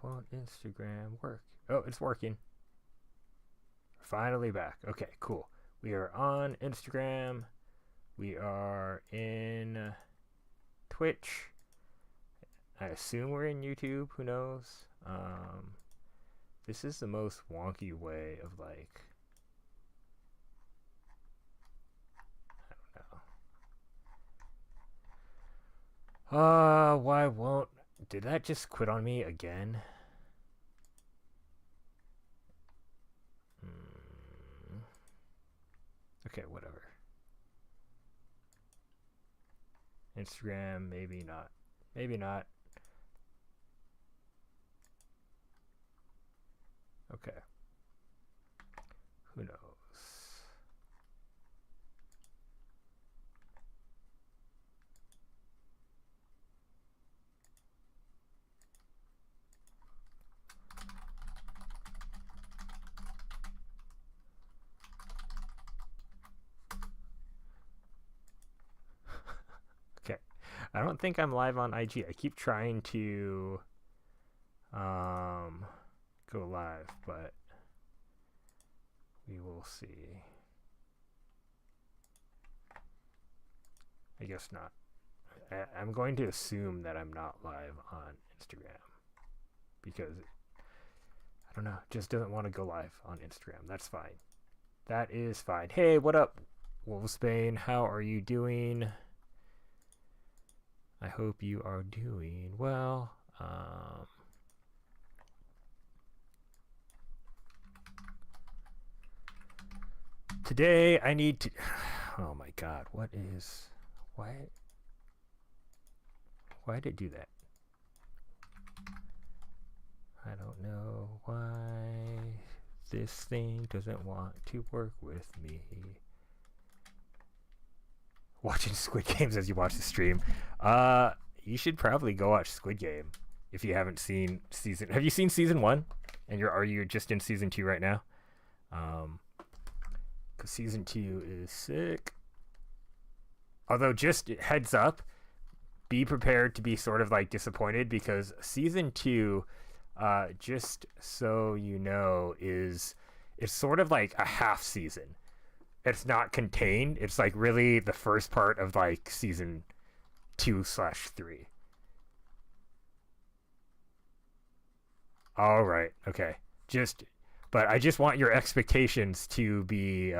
Why won't Instagram work? Oh, it's working. Finally back. Okay, cool. We are on Instagram. We are in Twitch. I assume we're in YouTube. Who knows? This is the most wonky way of like. I don't know. Why won't. Did that just quit on me again? Okay, whatever. Instagram, maybe not. Maybe not. Okay. Who knows? Okay. I don't think I'm live on IG. I keep trying to go live, but we will see. I guess not. I'm going to assume that I'm not live on Instagram because I don't know, just doesn't want to go live on Instagram. That's fine. That is fine. Hey, what up, Wolfsbane? How are you doing? I hope you are doing well. Today I need to. Oh my God! What is? Why? Why did it do that? I don't know why this thing doesn't want to work with me. Watching Squid Games as you watch the stream. You should probably go watch Squid Game if you haven't seen season. Have you seen season 1? And are you just in season 2 right now? Because season 2 is sick. Although, just heads up, be prepared to be sort of like disappointed because season 2, just so you know, it's sort of like a half season. It's not contained. It's like really the first part of like season 2/3. All right. Okay. But I just want your expectations to be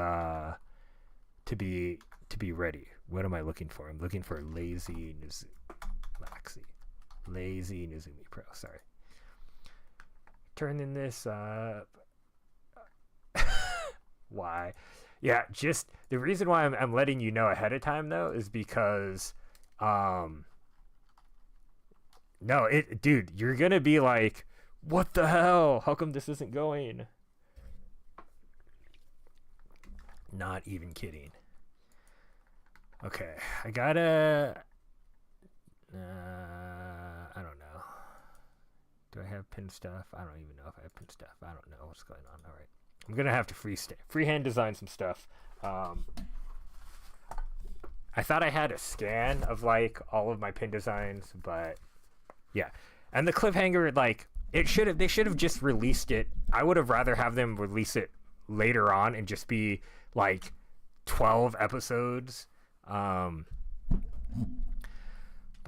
ready. What am I looking for? I'm looking for Lazy Nizumi Pro. Sorry. Turning this up. Why? Yeah, just the reason why I'm letting you know ahead of time though is because no, dude, you're gonna be like, what the hell? How come this isn't going? Not even kidding. Okay, I gotta I don't know. Do I have pin stuff? I don't even know if I have pin stuff. I don't know what's going on. All right. I'm gonna have to freehand design some stuff. I thought I had a scan of like all of my pin designs, but yeah. And the cliffhanger, like they should have just released it. I would have rather have them release it later on and just be like 12 episodes. But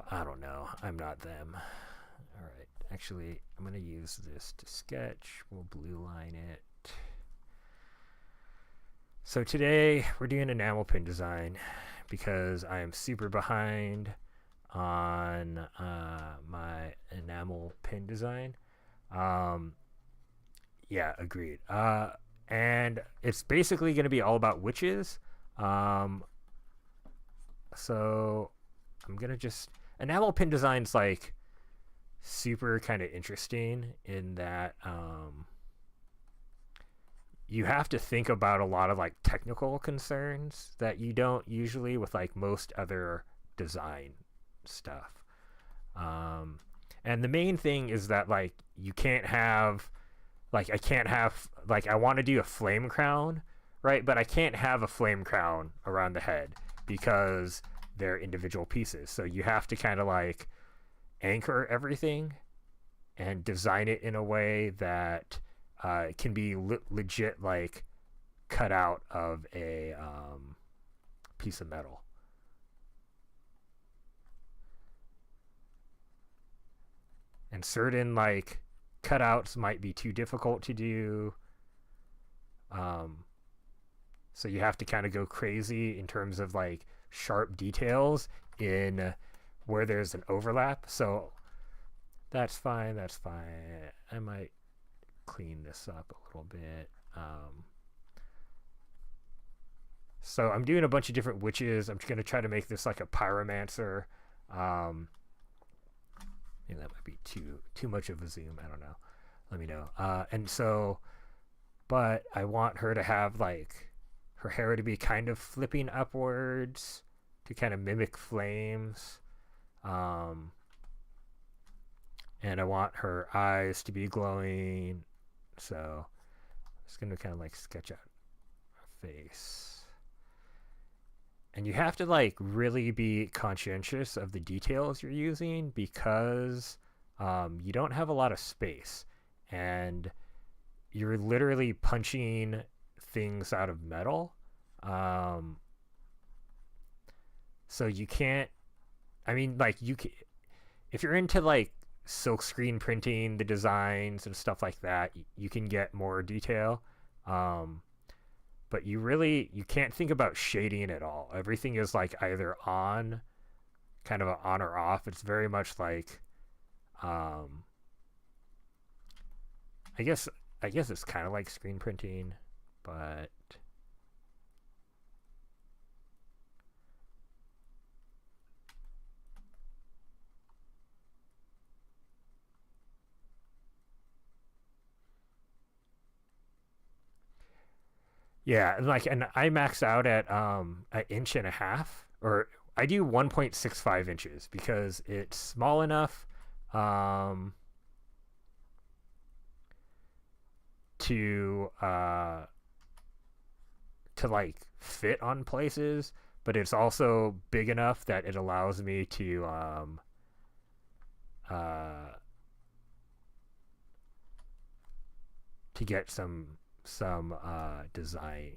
I don't know. I'm not them. All right. Actually, I'm gonna use this to sketch. We'll blue line it. So today we're doing enamel pin design because I am super behind on my enamel pin design. Yeah, agreed. And it's basically going to be all about witches. So I'm going to just... Enamel pin design's like super kind of interesting in that... you have to think about a lot of like technical concerns that you don't usually with like most other design stuff. And the main thing is that like you can't have like I want to do a flame crown, right? But I can't have a flame crown around the head because they're individual pieces. So you have to kind of like anchor everything and design it in a way that can be legit like cut out of a piece of metal. And certain like cutouts might be too difficult to do. Um, so you have to kind of go crazy in terms of like sharp details in where there's an overlap. So that's fine. That's fine. I might clean this up a little bit. So I'm doing a bunch of different witches. I'm just going to try to make this like a pyromancer. Maybe that might be too much of a zoom. I don't know. Let me know. And so, but I want her to have like her hair to be kind of flipping upwards to kind of mimic flames. And I want her eyes to be glowing. So I'm just going to kind of like sketch out her face. And you have to like really be conscientious of the details you're using because you don't have a lot of space and you're literally punching things out of metal. So you can't, I mean, like you can, if you're into like silk screen printing, the designs and stuff like that, you can get more detail. But you can't think about shading at all. Everything is like either on, kind of on or off. It's very much like, I guess it's kind of like screen printing, but yeah, and I max out at an inch and a half, or I do 1.65 inches because it's small enough to like fit on places, but it's also big enough that it allows me uh, to get some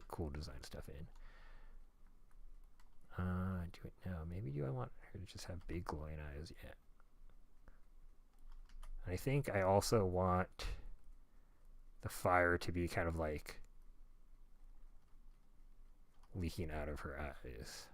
cool design stuff in. Do it now. Maybe do I want her to just have big glowing eyes? Yeah. I think I also want the fire to be kind of like leaking out of her eyes.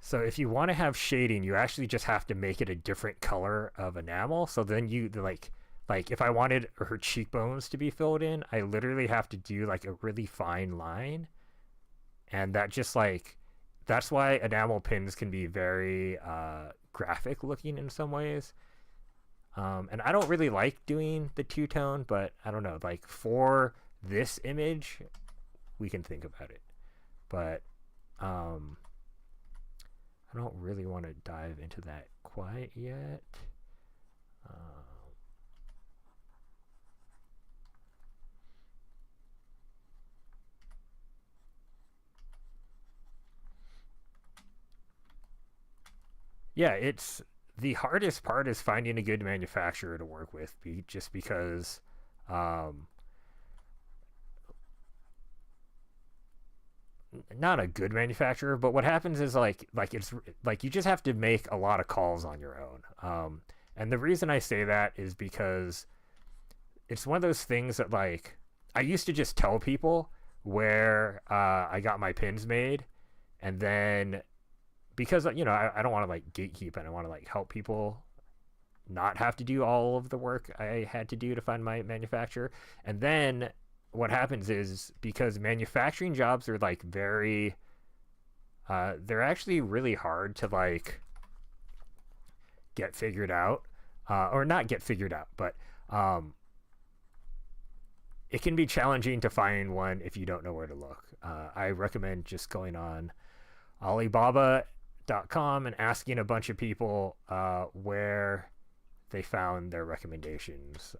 So if you want to have shading, you actually just have to make it a different color of enamel. So then you like if I wanted her cheekbones to be filled in, I literally have to do like a really fine line. And that just like, that's why enamel pins can be very graphic looking in some ways. And I don't really like doing the two-tone, but I don't know, like for this image, we can think about it. But I don't really want to dive into that quite yet. Yeah, it's the hardest part is finding a good manufacturer to work with, just because um, not a good manufacturer, but what happens is it's like you just have to make a lot of calls on your own. And the reason I say that is because it's one of those things that like I used to just tell people where I got my pins made, and then because I don't want to like gatekeep and I want to like help people not have to do all of the work I had to do to find my manufacturer. And then what happens is because manufacturing jobs are like very they're actually really hard to like get figured out, or not get figured out, but it can be challenging to find one if you don't know where to look. I recommend just going on Alibaba.com and asking a bunch of people where they found their recommendations,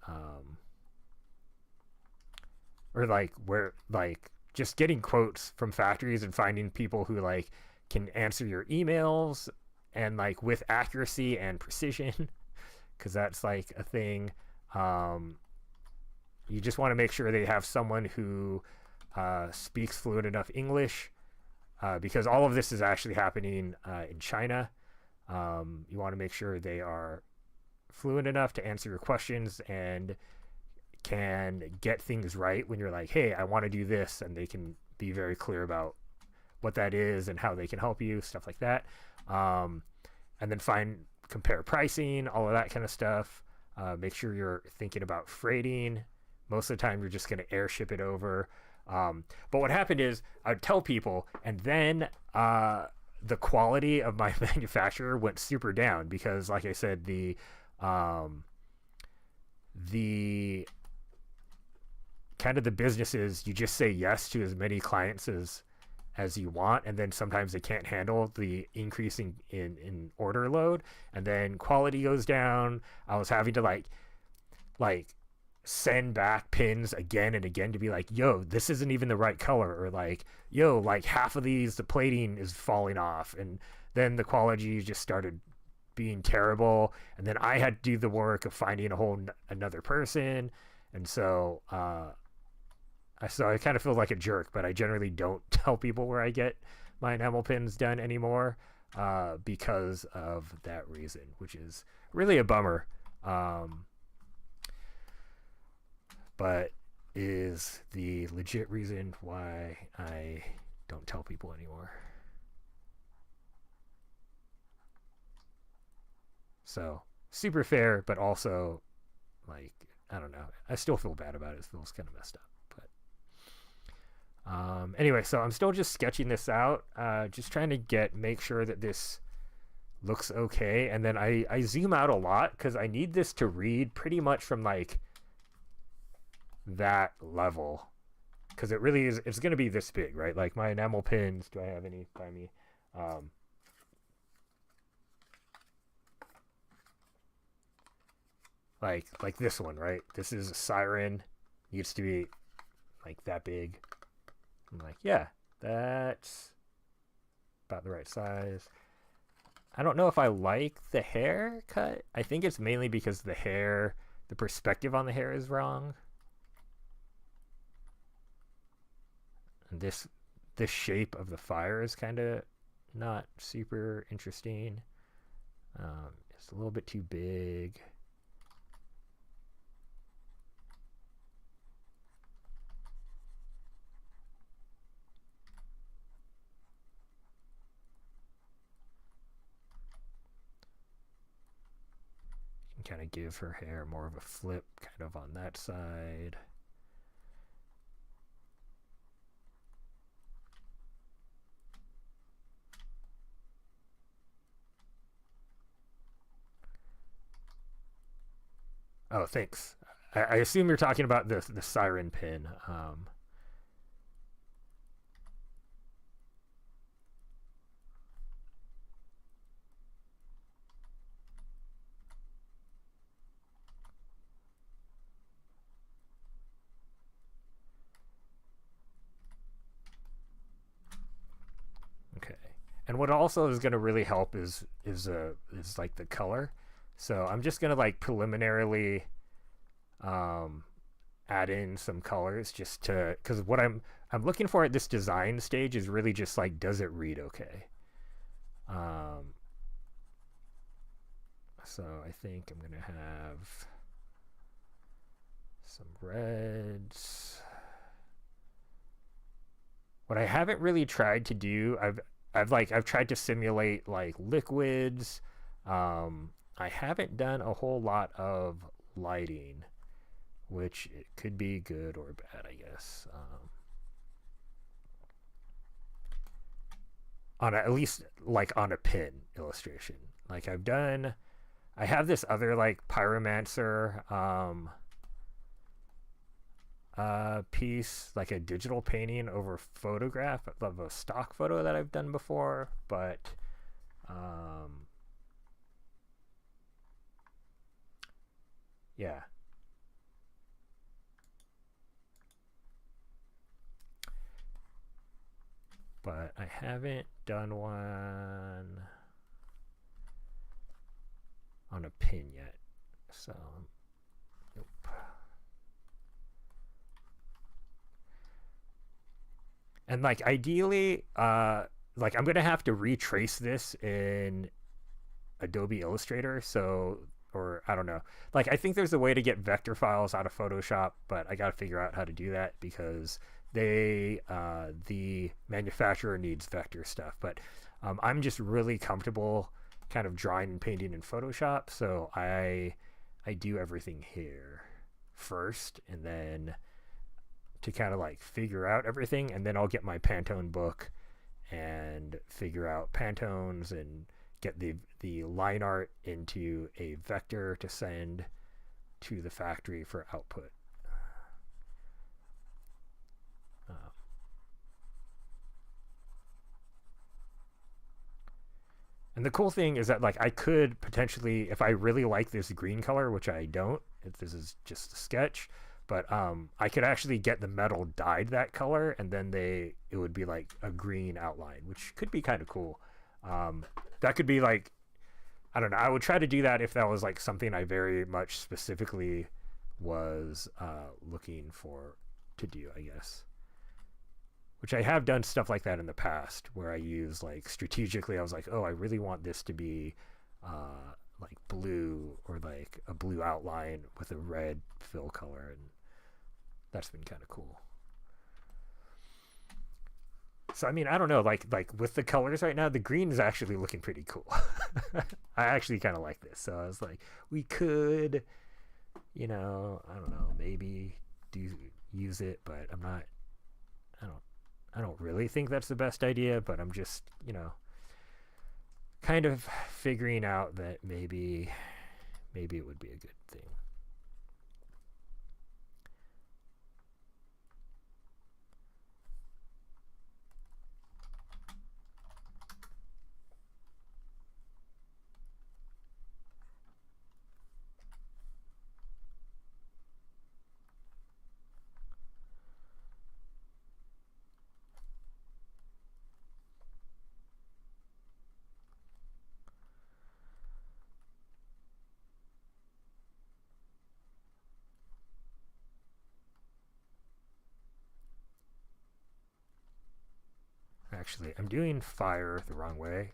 or like where like just getting quotes from factories and finding people who like can answer your emails and like with accuracy and precision, because that's like a thing. Um, you just want to make sure they have someone who speaks fluent enough English, because all of this is actually happening in China. You want to make sure they are fluent enough to answer your questions and can get things right when you're like, hey, I want to do this, and they can be very clear about what that is and how they can help you, stuff like that. And then compare pricing, all of that kind of stuff. Make sure you're thinking about freighting. Most of the time, you're just going to airship it over. But what happened is I'd tell people, and then the quality of my manufacturer went super down because, like I said, the kind of the businesses, you just say yes to as many clients as you want, and then sometimes they can't handle the increase in order load, and then quality goes down. I was having to like send back pins again and again to be like, yo, this isn't even the right color, or like, yo, like half of these, the plating is falling off, and then the quality just started being terrible, and then I had to do the work of finding another person, and so I kind of feel like a jerk, but I generally don't tell people where I get my enamel pins done anymore, because of that reason, which is really a bummer. But is the legit reason why I don't tell people anymore. So super fair, but also like, I don't know. I still feel bad about it. It feels kind of messed up. But anyway, so I'm still just sketching this out, just trying to make sure that this looks okay. And then I zoom out a lot because I need this to read pretty much from like that level, because it really is, it's going to be this big, right? Like my enamel pins, do I have any by me? Like this one, right? This is a siren, needs to be like that big. I'm like, yeah, that's about the right size. I don't know if I like the haircut. I think it's mainly because the perspective on the hair is wrong. And this shape of the fire is kind of not super interesting. It's a little bit too big. You can kind of give her hair more of a flip kind of on that side. Oh, thanks. I assume you're talking about the siren pin. Okay. And what also is going to really help is like the color. So I'm just going to like preliminarily um, add in some colors just to, because what I'm looking for at this design stage is really just like, does it read okay? So I think I'm gonna have some reds. What I haven't really tried to do, I've tried to simulate like liquids. I haven't done a whole lot of lighting, which it could be good or bad, I guess. At least like on a pin illustration. Like I have this other like pyromancer piece, like a digital painting over photograph of a stock photo that I've done before, but yeah. haven't done one on a pin yet. So, nope. And like ideally, like I'm gonna have to retrace this in Adobe Illustrator. So, or I don't know. Like I think there's a way to get vector files out of Photoshop, but I gotta figure out how to do that because the manufacturer needs vector stuff. But I'm just really comfortable kind of drawing and painting in Photoshop, so I do everything here first, and then to kind of like figure out everything, and then I'll get my Pantone book and figure out Pantones and get the line art into a vector to send to the factory for output. And the cool thing is that like I could potentially, if I really like this green color, which I don't, if this is just a sketch, but I could actually get the metal dyed that color, and then it would be like a green outline, which could be kind of cool. That could be like, I don't know. I would try to do that if that was like something I very much specifically was looking for to do, I guess. Which I have done stuff like that in the past, where I use like strategically. I was like, oh, I really want this to be like blue, or like a blue outline with a red fill color, and that's been kind of cool. So I mean, I don't know, like with the colors right now, the green is actually looking pretty cool. I actually kind of like this, so I was like, we could, I don't know, maybe do use it, but I don't I don't really think that's the best idea, but I'm just, kind of figuring out that maybe it would be a good thing. Actually, I'm doing fire the wrong way.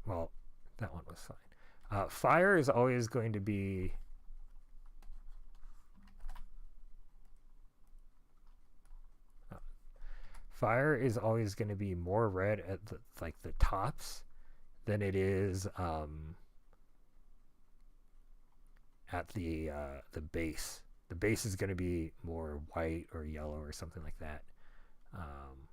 Well, that one was fine. Fire is always going to be more red at the tops than it is at the base. The base is going to be more white or yellow or something like that. Um,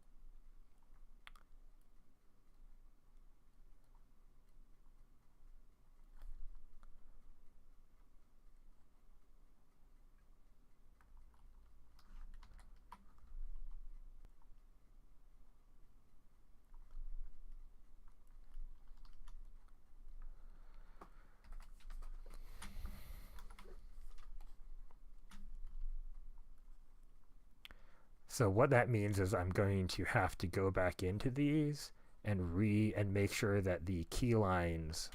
So what that means is I'm going to have to go back into these and make sure that the key lines,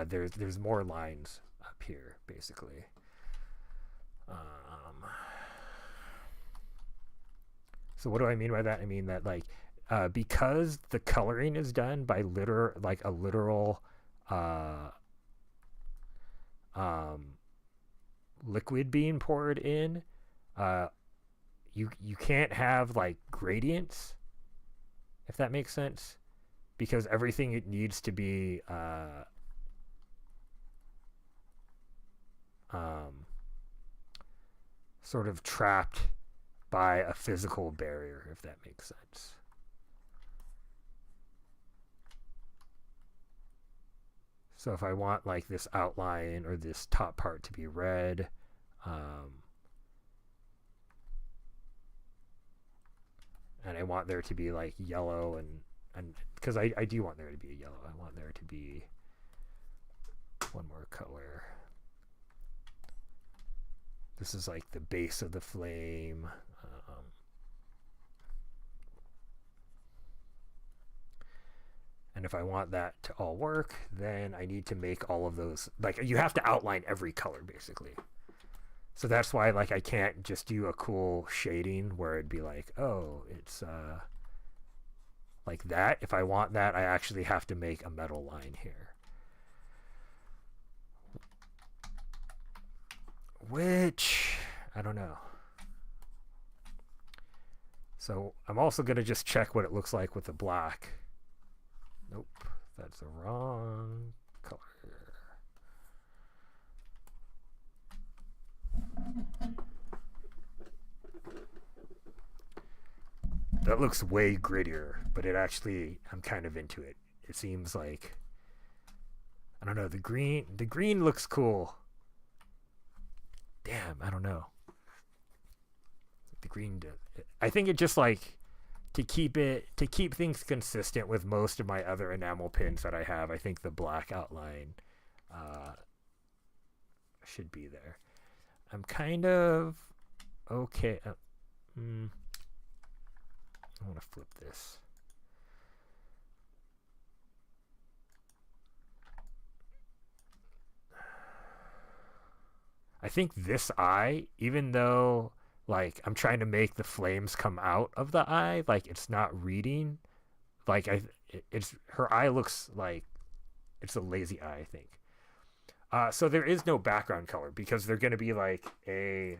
there's more lines up here basically. So what do I mean by that? I mean that like because the coloring is done by a literal uh, um, liquid being poured in, uh, you can't have like gradients, if that makes sense, because everything it needs to be um, sort of trapped by a physical barrier, if that makes sense. So if I want like this outline or this top part to be red, um, and I want there to be like yellow and because I do want there to be a yellow. I want there to be one more color. This is like the base of the flame. And if I want that to all work, then I need to make all of those, like, you have to outline every color basically. So that's why, like, I can't just do a cool shading where it'd be like, oh, it's like that. If I want that, I actually have to make a metal line here. Which, I don't know. So I'm also going to just check what it looks like with the black. Nope, that's the wrong color. That looks way grittier, but it actually, I'm kind of into it. It seems like, I don't know, the green looks cool. Damn, I don't know. The green, I think it just like, to keep things consistent with most of my other enamel pins that I have, I think the black outline should be there. I'm kind of okay. I want to flip this. I think this eye, even though like I'm trying to make the flames come out of the eye, like it's not reading. Like it's her eye looks like it's a lazy eye, I think. So there is no background color because they're going to be like a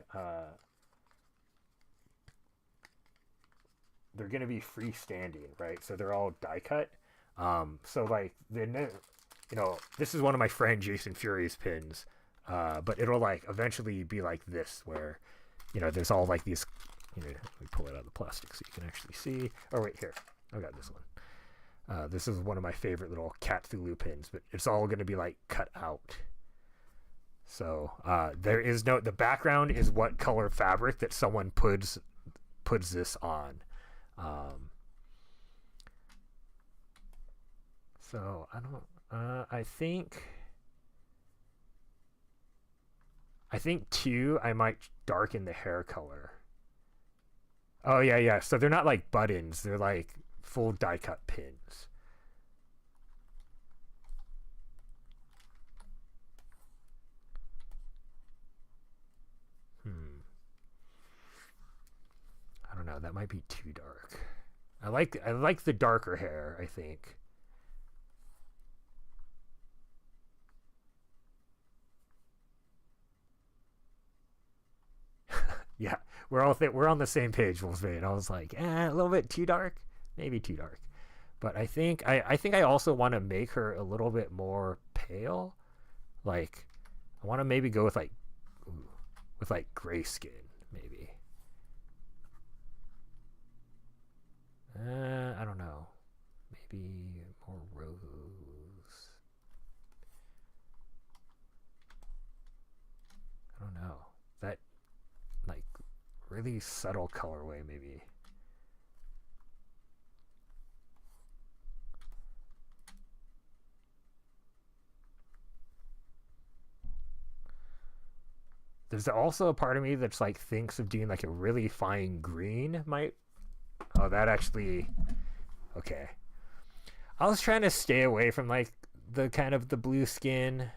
they're going to be freestanding, right? So they're all die cut. So like this is one of my friend Jason Fury's pins, but it'll like eventually be like this, where there's all like these. Let me pull it out of the plastic so you can actually see. Oh wait, here I got this one. This is one of my favorite little Cthulhu pins, but it's all going to be like cut out. So there is the background is what color fabric that someone puts this on. So I don't. I think too. I might darken the hair color. Oh yeah. So they're not like buttons. They're like full die cut pins. I don't know. That might be too dark. I like the darker hair, I think. Yeah, we're on the same page, Wolfsbane. I was like, a little bit too dark, maybe too dark. But I think I also want to make her a little bit more pale. Like, I want to maybe go with like gray skin, maybe. I don't know. Maybe more rose. I don't know. That like really subtle colorway, maybe. There's also a part of me that's like thinks of doing like a really fine green might. Oh, that actually. Okay. I was trying to stay away from like the kind of the blue skin,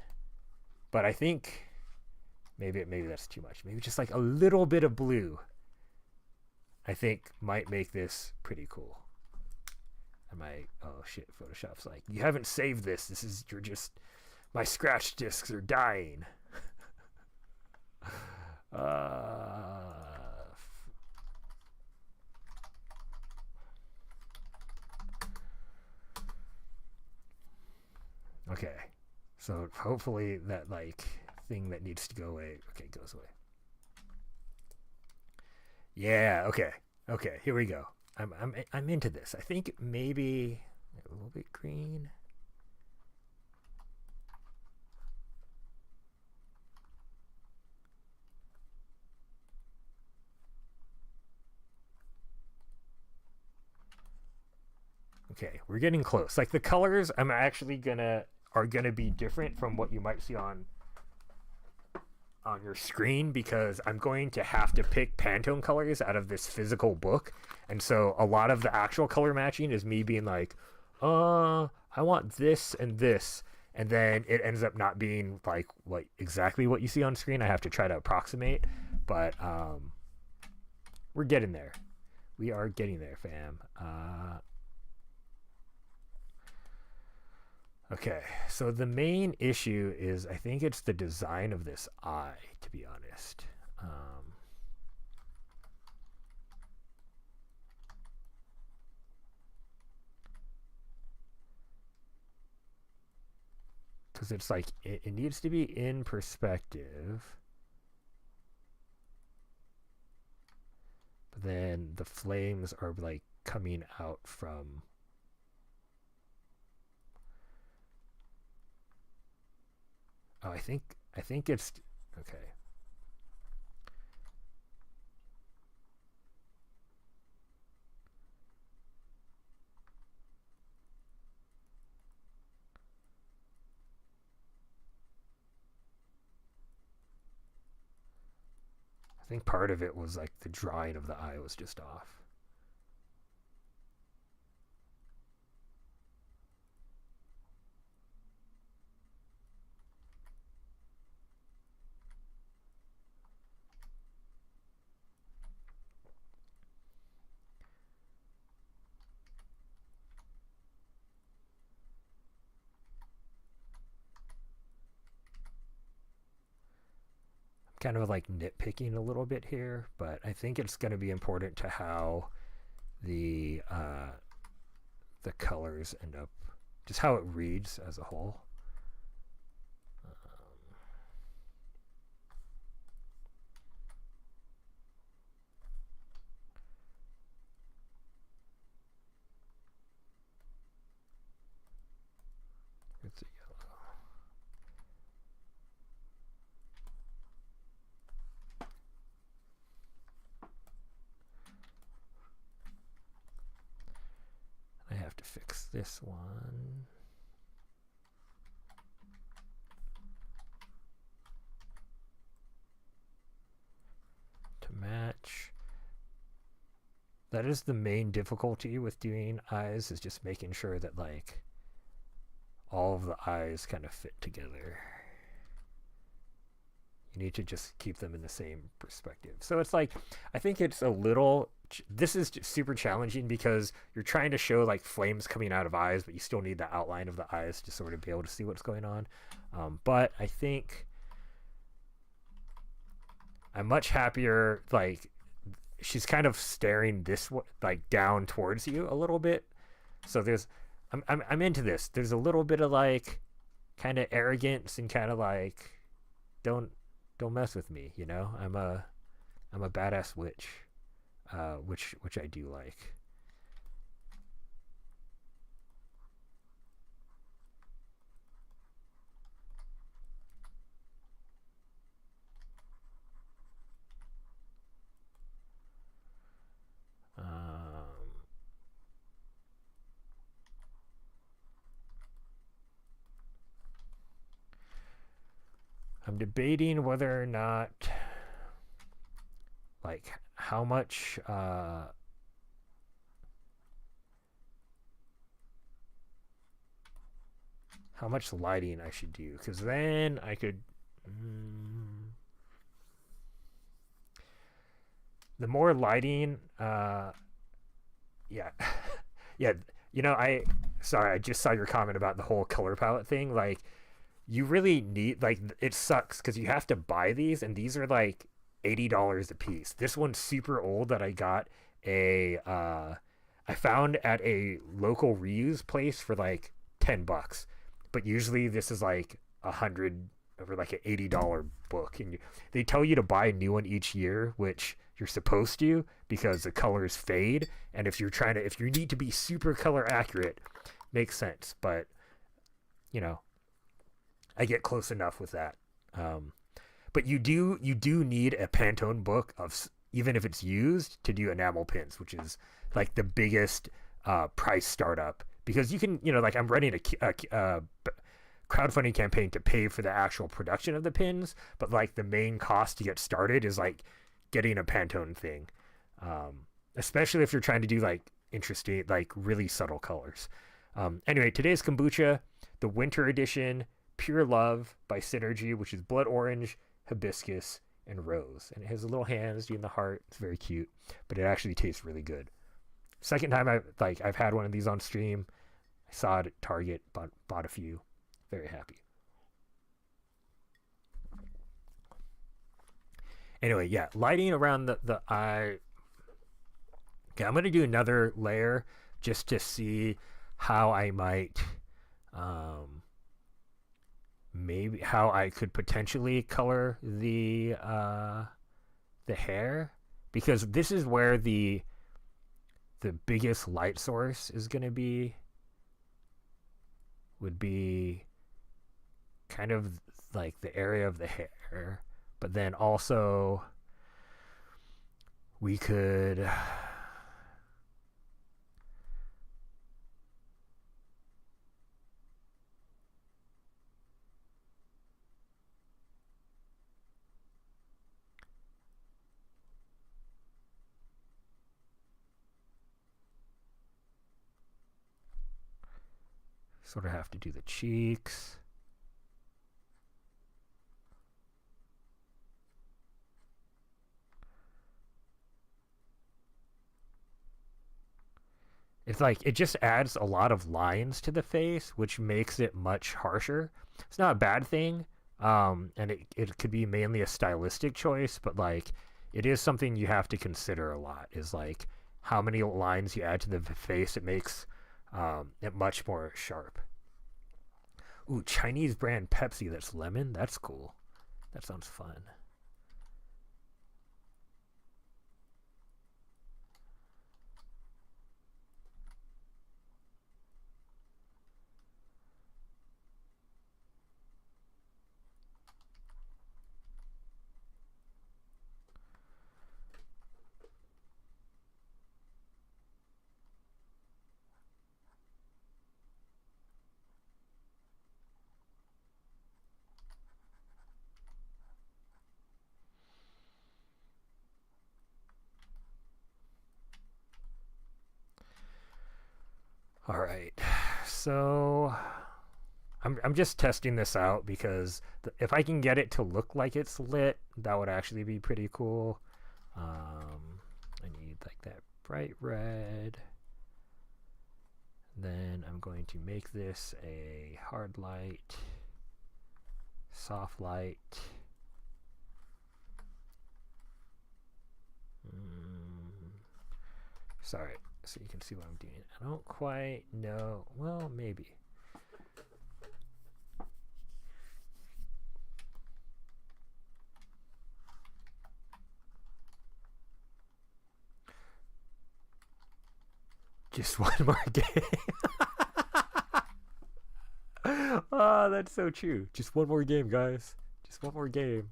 but I think maybe that's too much. Maybe just like a little bit of blue, I think might make this pretty cool. Oh shit, Photoshop's like, you haven't saved this. You're just, my scratch discs are dying. Okay, so hopefully that like thing that needs to go away, okay, goes away. Yeah, okay, here we go. I'm into this. I think maybe a little bit green. Okay, we're getting close. Like the colors I'm actually are gonna be different from what you might see on your screen, because I'm going to have to pick Pantone colors out of this physical book. And so a lot of the actual color matching is me being like, I want this and this, and then it ends up not being like what exactly what you see on screen. I have to try to approximate, but we're getting there. We are getting there, fam. Okay, so the main issue is I think it's the design of this eye, to be honest. Because it's like it needs to be in perspective, but then the flames are like coming out from. Oh, I think it's okay. I think part of it was like the drawing of the eye was just off. I'm kind of like nitpicking a little bit here, but I think it's going to be important to how the uh, the colors end up, just how it reads as a whole. It's a yellow. I have to fix this one to match. That is the main difficulty with doing eyes, is just making sure that like all of the eyes kind of fit together. You need to just keep them in the same perspective. So it's like, I think it's a little. This is super challenging because you're trying to show like flames coming out of eyes, but you still need the outline of the eyes to sort of be able to see what's going on. But I think I'm much happier. Like she's kind of staring this like down towards you a little bit. So there's, I'm into this. There's a little bit of like kind of arrogance and kind of like don't don't mess with me. I'm a badass witch, which I do like. Um, I'm debating whether or not like how much lighting I should do, because then I could. Mm, the more lighting, yeah, yeah. I sorry, I just saw your comment about the whole color palette thing. Like, you really need like it sucks because you have to buy these, and these are like $80 a piece. This one's super old that I got a I found at a local reuse place for like $10, but usually this is like 100 over like an $80 book, and they tell you to buy a new one each year, which you're supposed to because the colors fade, and if you need to be super color accurate, makes sense. But you know, I get close enough with that. Um, but you do need a Pantone book of even if it's used to do enamel pins, which is like the biggest price startup, because you can like I'm running a crowdfunding campaign to pay for the actual production of the pins, but like the main cost to get started is like getting a Pantone thing, especially if you're trying to do like interesting, like really subtle colors. Anyway, today's kombucha, the winter edition, Pure Love by Synergy, which is blood orange, hibiscus, and rose. And it has little hands doing the heart. It's very cute, but it actually tastes really good. Second time I've had one of these on stream. I saw it at Target, bought a few. Very happy. Anyway, yeah, lighting around the eye. Okay, I'm gonna do another layer just to see how I might, maybe how I could potentially color the hair, because this is where the biggest light source is gonna be. Would be kind of like the area of the hair, but then also we could sort of have to do the cheeks. It's like it just adds a lot of lines to the face, which makes it much harsher. It's not a bad thing, and it could be mainly a stylistic choice, but like it is something you have to consider a lot. Is like how many lines you add to the face. It makes it much more sharp. Ooh, Chinese brand Pepsi that's lemon. That's cool. That sounds fun. All right. So I'm just testing this out because if I can get it to look like it's lit, that would actually be pretty cool. I need like that bright red. Then I'm going to make this a hard light, soft light. Sorry, so you can see what I'm doing. I don't quite know. Well, maybe. Just one more game. Oh, that's so true. Just one more game, guys. Just one more game.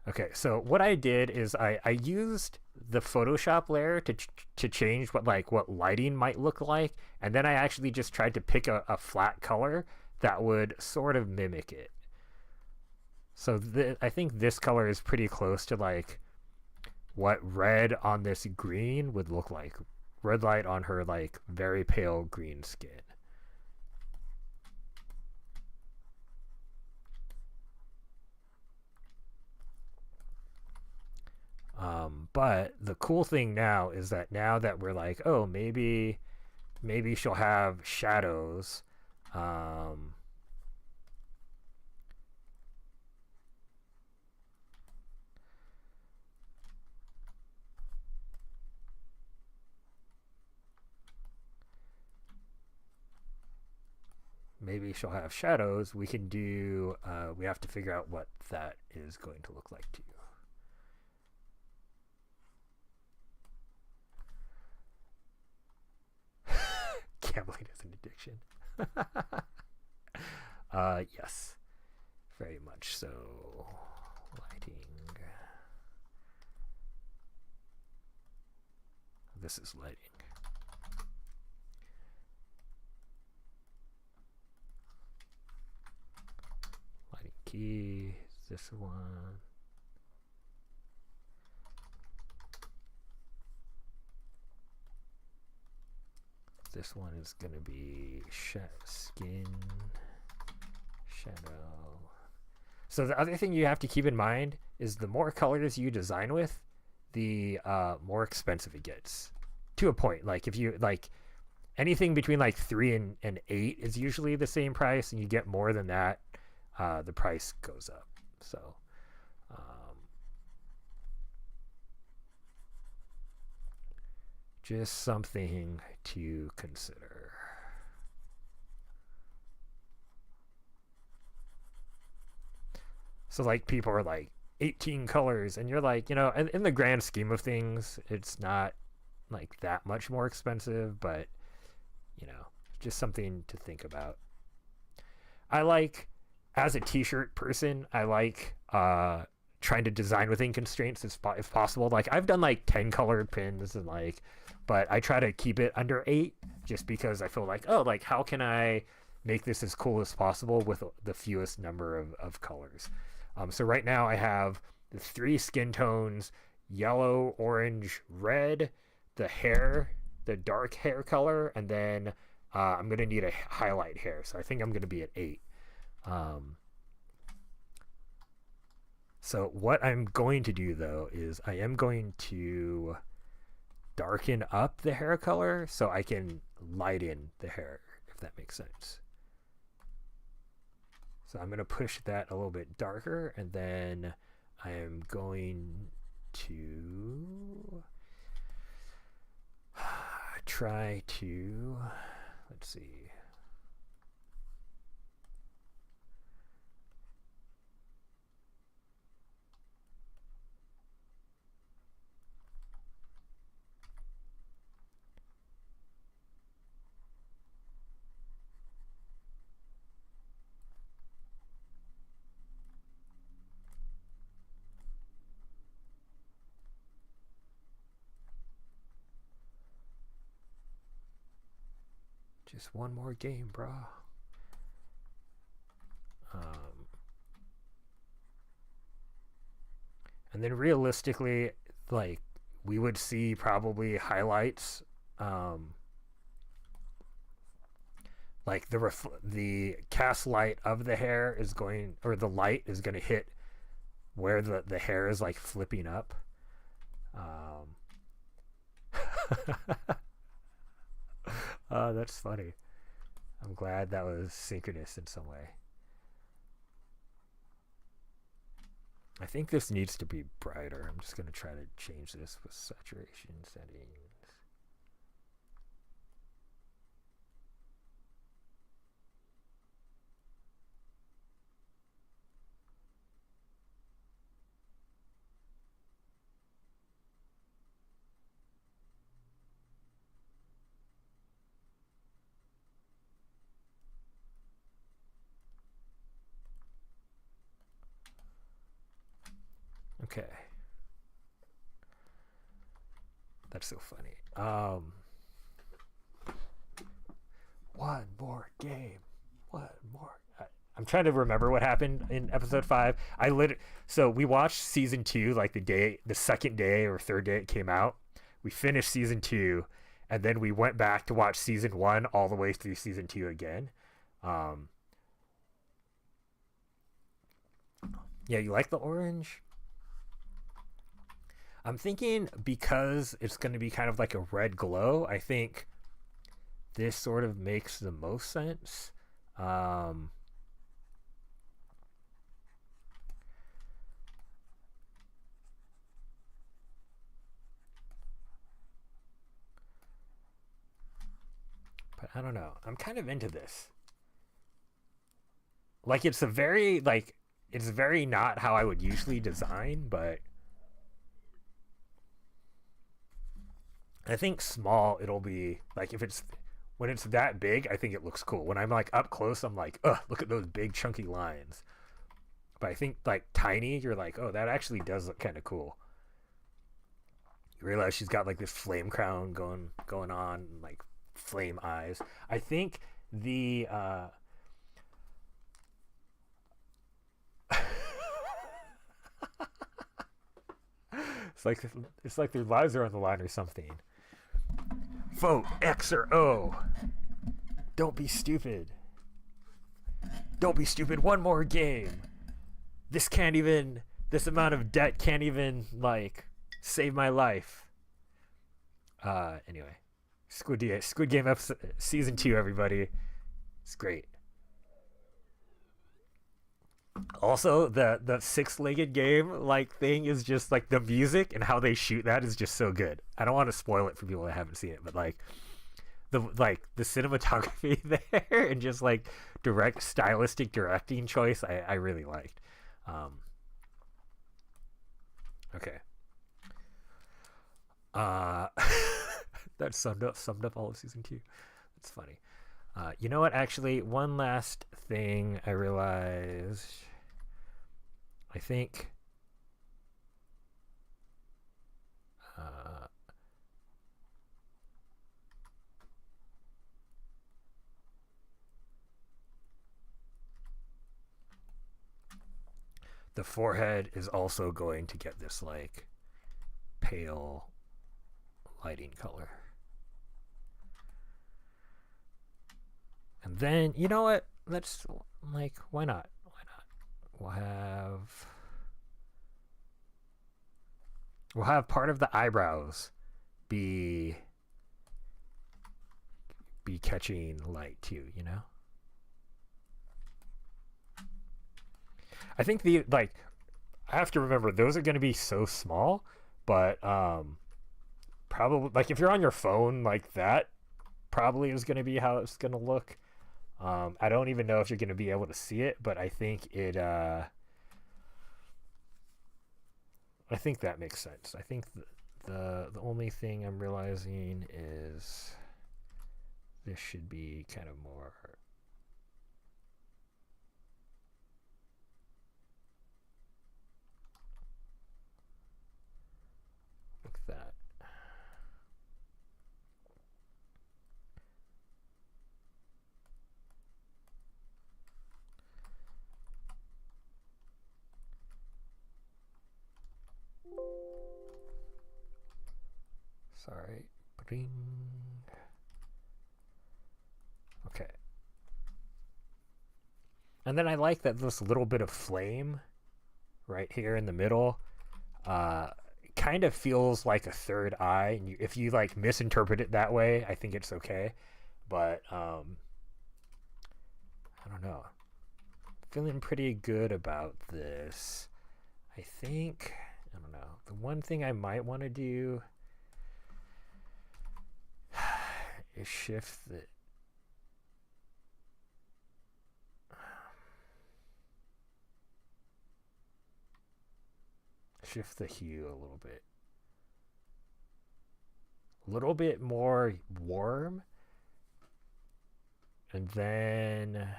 Okay, so what I did is I used the Photoshop layer to change what lighting might look like, and then I actually just tried to pick a flat color that would sort of mimic it. So I think this color is pretty close to like what red on this green would look like. Red light on her like very pale green skin. But the cool thing now is that now that we're like, oh, maybe she'll have shadows. Um, Maybe she'll have shadows. We can do. We have to figure out what that is going to look like too. Gambling is an addiction. Yes, very much so. Lighting. This is lighting. Lighting key. This one. this one is going to be skin shadow. So the other thing you have to keep in mind is the more colors you design with, the more expensive it gets. To a point. Like if you like anything between like 3 and 8 is usually the same price, and you get more than that, the price goes up. So just something to consider. So like people are like 18 colors, and you're like, in the grand scheme of things, it's not like that much more expensive, but just something to think about. I like, as a t-shirt person, I like trying to design within constraints if possible. Like I've done like 10 colored pins and but I try to keep it under 8, just because I feel like, how can I make this as cool as possible with the fewest number of colors. So right now I have the 3 skin tones: yellow, orange, red, the dark hair color, and then I'm going to need a highlight hair. So I think I'm going to be at 8. So what I'm going to do, though, is I am going to darken up the hair color so I can lighten the hair, if that makes sense. So I'm going to push that a little bit darker, and then I am going to try to, let's see. Just one more game, bro. And then realistically, like, we would see probably highlights, like the cast light of the hair is going, or the light is going to hit where the hair is like flipping up. That's funny. I'm glad that was synchronous in some way. I think this needs to be brighter. I'm just going to try to change this with saturation settings. Okay. That's so funny. One more game. One more. I'm trying to remember what happened in episode 5. So we watched season 2 like the second day or third day it came out. We finished season 2, and then we went back to watch season 1 all the way through season 2 again. Yeah, you like the orange? I'm thinking because it's going to be kind of like a red glow, I think this sort of makes the most sense. But I don't know. I'm kind of into this. Like it's very not how I would usually design, but I think small it'll be like when it's that big, I think it looks cool. When I'm like up close, I'm like, ugh, look at those big chunky lines. But I think like tiny, you're like, oh, that actually does look kind of cool. You realize she's got like this flame crown going on, like flame eyes. I think the it's like their lives are on the line or something. Vote X or O. Don't be stupid. Don't be stupid. One more game. This amount of debt can't even, like, save my life. Anyway. Squid Game episode, season 2, everybody. It's great. Also, the six-legged game like thing is just like the music and how they shoot that is just so good. I don't want to spoil it for people that haven't seen it, but like the cinematography there and just like stylistic directing choice, I really liked. Okay. That summed up all of season 2. That's funny. You know what? Actually, one last thing I realized. I think. The forehead is also going to get this like pale lighting color. And then, you know what? Let's, like, why not? Why not? We'll have part of the eyebrows be catching light too, you know? I think I have to remember those are going to be so small, but probably, like, if you're on your phone, like, that probably is going to be how it's going to look. I don't even know if you're going to be able to see it, but I think I think that makes sense. I think the only thing I'm realizing is this should be kind of more like that. Sorry. Bring. Okay. And then I like that this little bit of flame right here in the middle kind of feels like a third eye. And if you like misinterpret it that way, I think it's okay. But I don't know. Feeling pretty good about this. I think, I don't know. The one thing I might want to do is shift the hue a little bit. A little bit more warm. And then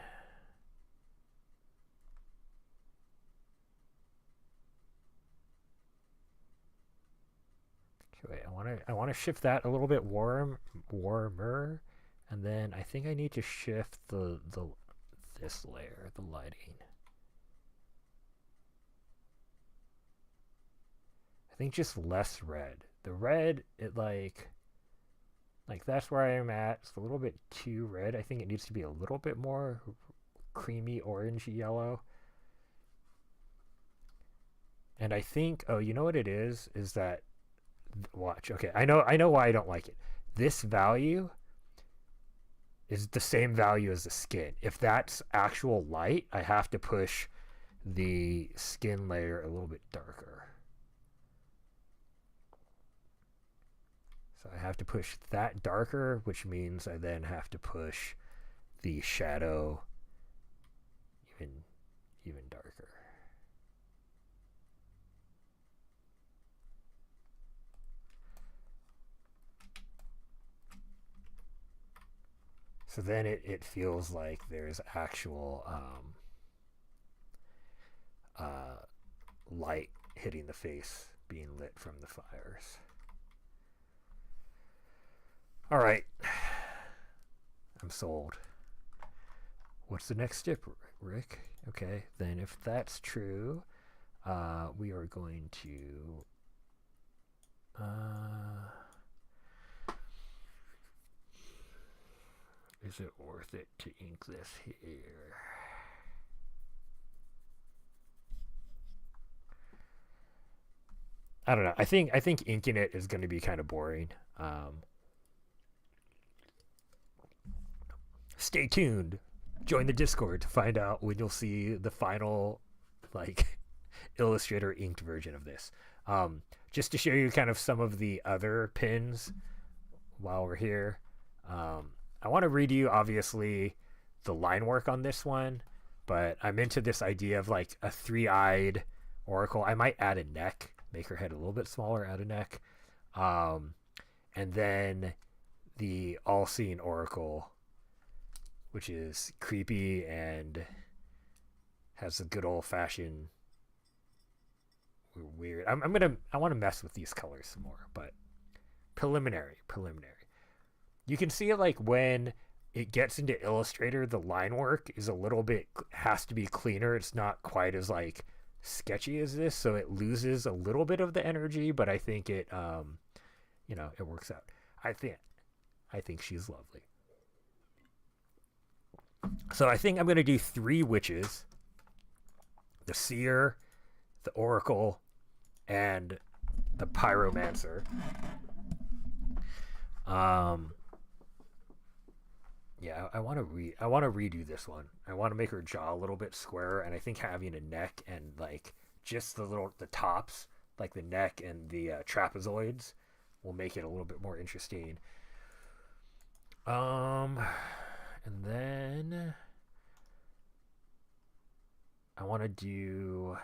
wait, I want to shift that a little bit warmer, and then I think I need to shift this layer, the lighting. I think just less red. The red, it like that's where I'm at. It's a little bit too red. I think it needs to be a little bit more creamy orange yellow. And I think, oh, you know what it is that, watch, okay, I know why I don't like it. This value is the same value as the skin. If that's actual light, I have to push the skin layer a little bit darker. So I have to push that darker, which means I then have to push the shadow even darker. So then it feels like there's actual light hitting the face, being lit from the fires. All right. I'm sold. What's the next step, Rick? Okay, then if that's true, we are going to Is it worth it to ink this here? I don't know. I think inking it is going to be kind of boring. Um, Stay tuned. Join the Discord to find out when you'll see the final, like, Illustrator inked version of this. Just to show you kind of some of the other pins while we're here. I want to read you, obviously, the line work on this one, but I'm into this idea of like a three-eyed oracle. I might add a neck, make her head a little bit smaller, add a neck. Um, and then the all-seeing oracle, which is creepy and has a good old-fashioned weird. I want to mess with these colors some more, but preliminary. You can see like when it gets into Illustrator, the line work is a little bit, has to be cleaner. It's not quite as like sketchy as this, so it loses a little bit of the energy, but I think it it works out. I think she's lovely. So I think I'm going to do 3 witches: the seer, the oracle, and the pyromancer. Yeah, I want to redo this one. I want to make her jaw a little bit squarer, and I think having a neck and like just the tops, like the neck and the trapezoids, will make it a little bit more interesting. And then I want to do.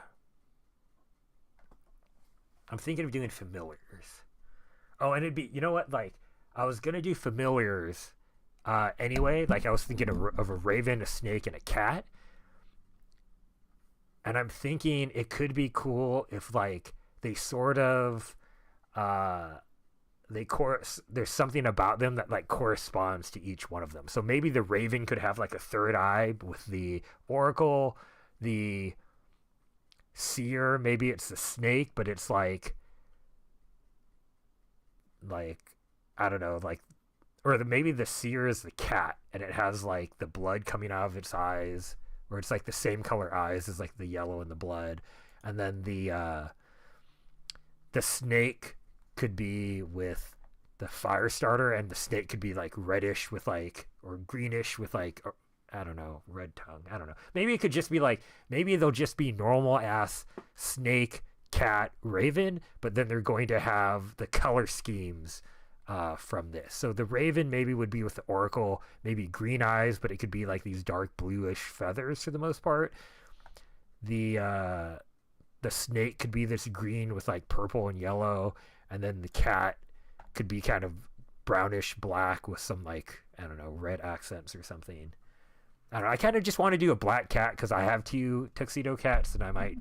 I'm thinking of doing familiars. Oh, and it'd be, you know what? Like, I was gonna do familiars anyway. Like, I was thinking of a raven, a snake, and a cat. And I'm thinking it could be cool if like they sort of there's something about them that like corresponds to each one of them. So maybe the raven could have like a third eye with the oracle, the seer, maybe it's the snake, but it's like I don't know, like, or maybe the seer is the cat and it has like the blood coming out of its eyes, or it's like the same color eyes as like the yellow and the blood. And then the snake could be with the fire starter, and the snake could be like reddish with like, or greenish with like, or, I don't know, red tongue. I don't know. Maybe it could just be like, maybe they'll just be normal ass snake, cat, raven, but then they're going to have the color schemes from this. So the raven maybe would be with the oracle, maybe green eyes, but it could be like these dark bluish feathers for the most part. The snake could be this green with like purple and yellow, and then the cat could be kind of brownish black with some like, I don't know, red accents or something. I don't know. I kind of just want to do a black cat because I have 2 tuxedo cats, and I might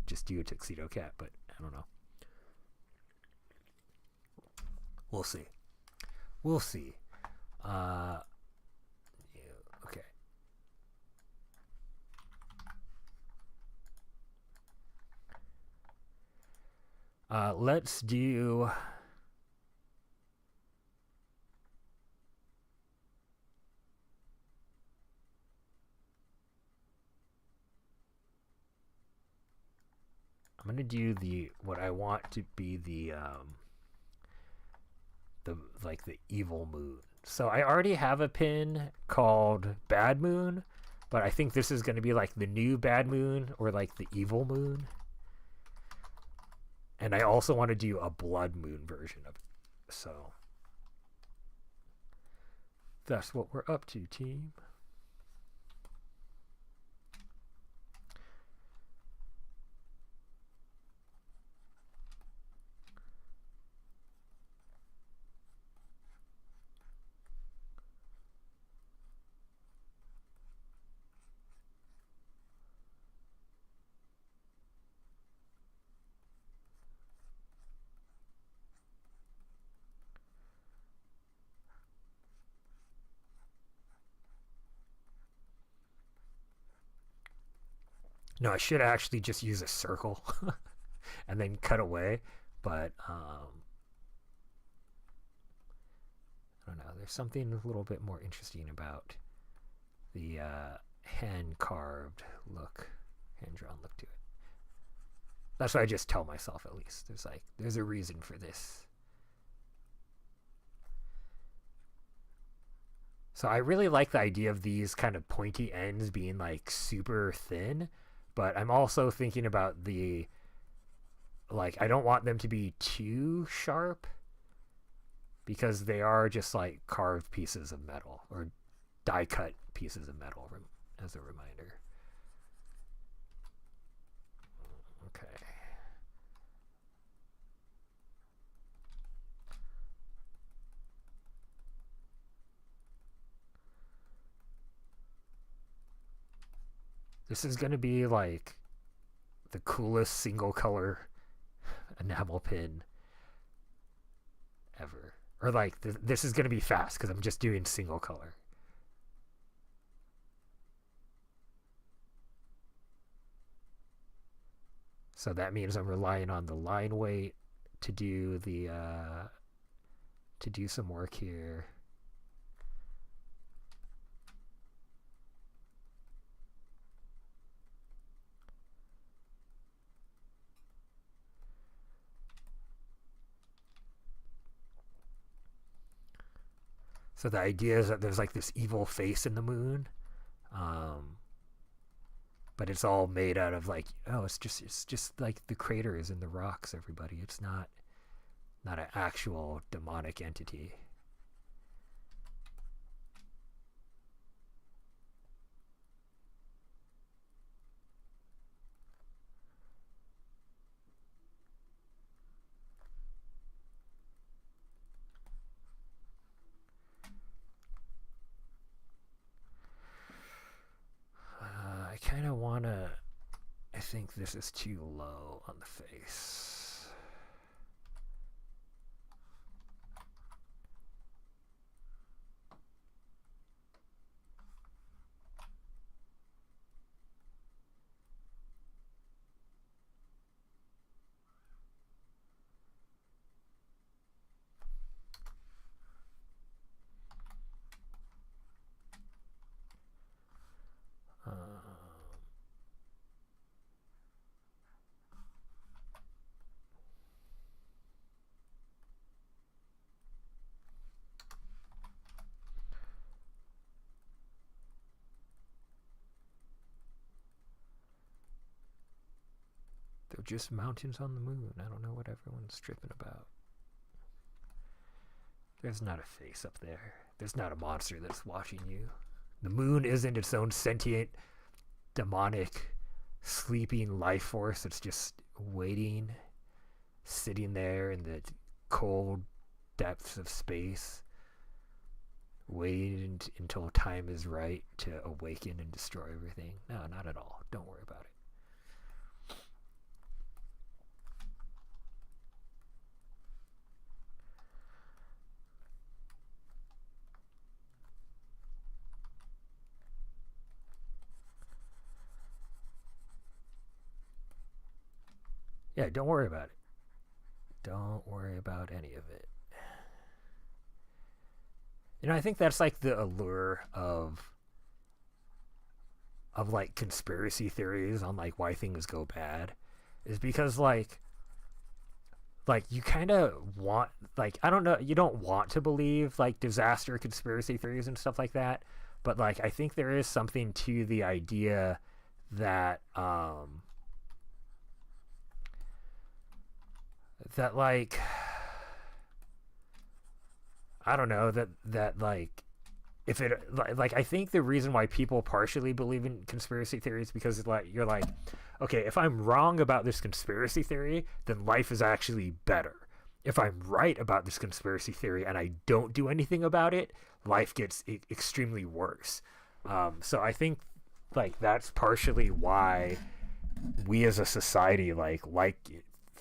just do a tuxedo cat, but I don't know. We'll see. Okay. Let's do. I'm gonna do what I want to be the like the evil moon. So I already have a pin called Bad Moon, but I think this is gonna be like the new Bad Moon, or like the evil moon. And I also want to do a blood moon version of it. So that's what we're up to, team. No, I should actually just use a circle and then cut away. But I don't know. there's something a little bit more interesting about the hand carved look, hand drawn look to it. That's what I just tell myself, at least. There's a reason for this. So I really like the idea of these kind of pointy ends being like super thin, but I'm also thinking about the, like, I don't want them to be too sharp because they are just like carved pieces of metal or die cut pieces of metal, as a reminder. Okay. This is going to be like the coolest single color enamel pin ever. Or like, this is going to be fast because I'm just doing single color. So that means I'm relying on the line weight to do the to do some work here. So the idea is that there's like this evil face in the moon, but it's all made out of like, oh, it's just like the craters in the rocks. Everybody, it's not an actual demonic entity. I kind of want to... I think this is too low on the face. They're just mountains on the moon. I don't know what everyone's tripping about. There's not a face up there. There's not a monster that's watching you. The moon isn't its own sentient, demonic, sleeping life force that's just waiting, sitting there in the cold depths of space, waiting until time is right to awaken and destroy everything. No, not at all. Don't worry about it. Yeah, don't worry about it. Don't worry about any of it. You know, I think that's like the allure of like conspiracy theories on like why things go bad, is because like you kind of want, like, I don't know, you don't want to believe like disaster conspiracy theories and stuff like that, but like I think there is something to the idea that that like, I don't know, that like, if it like, I think the reason why people partially believe in conspiracy theories because like you're like, okay, if I'm wrong about this conspiracy theory, then life is actually better. If I'm right about this conspiracy theory and I don't do anything about it, life gets extremely worse. So I think like that's partially why we as a society like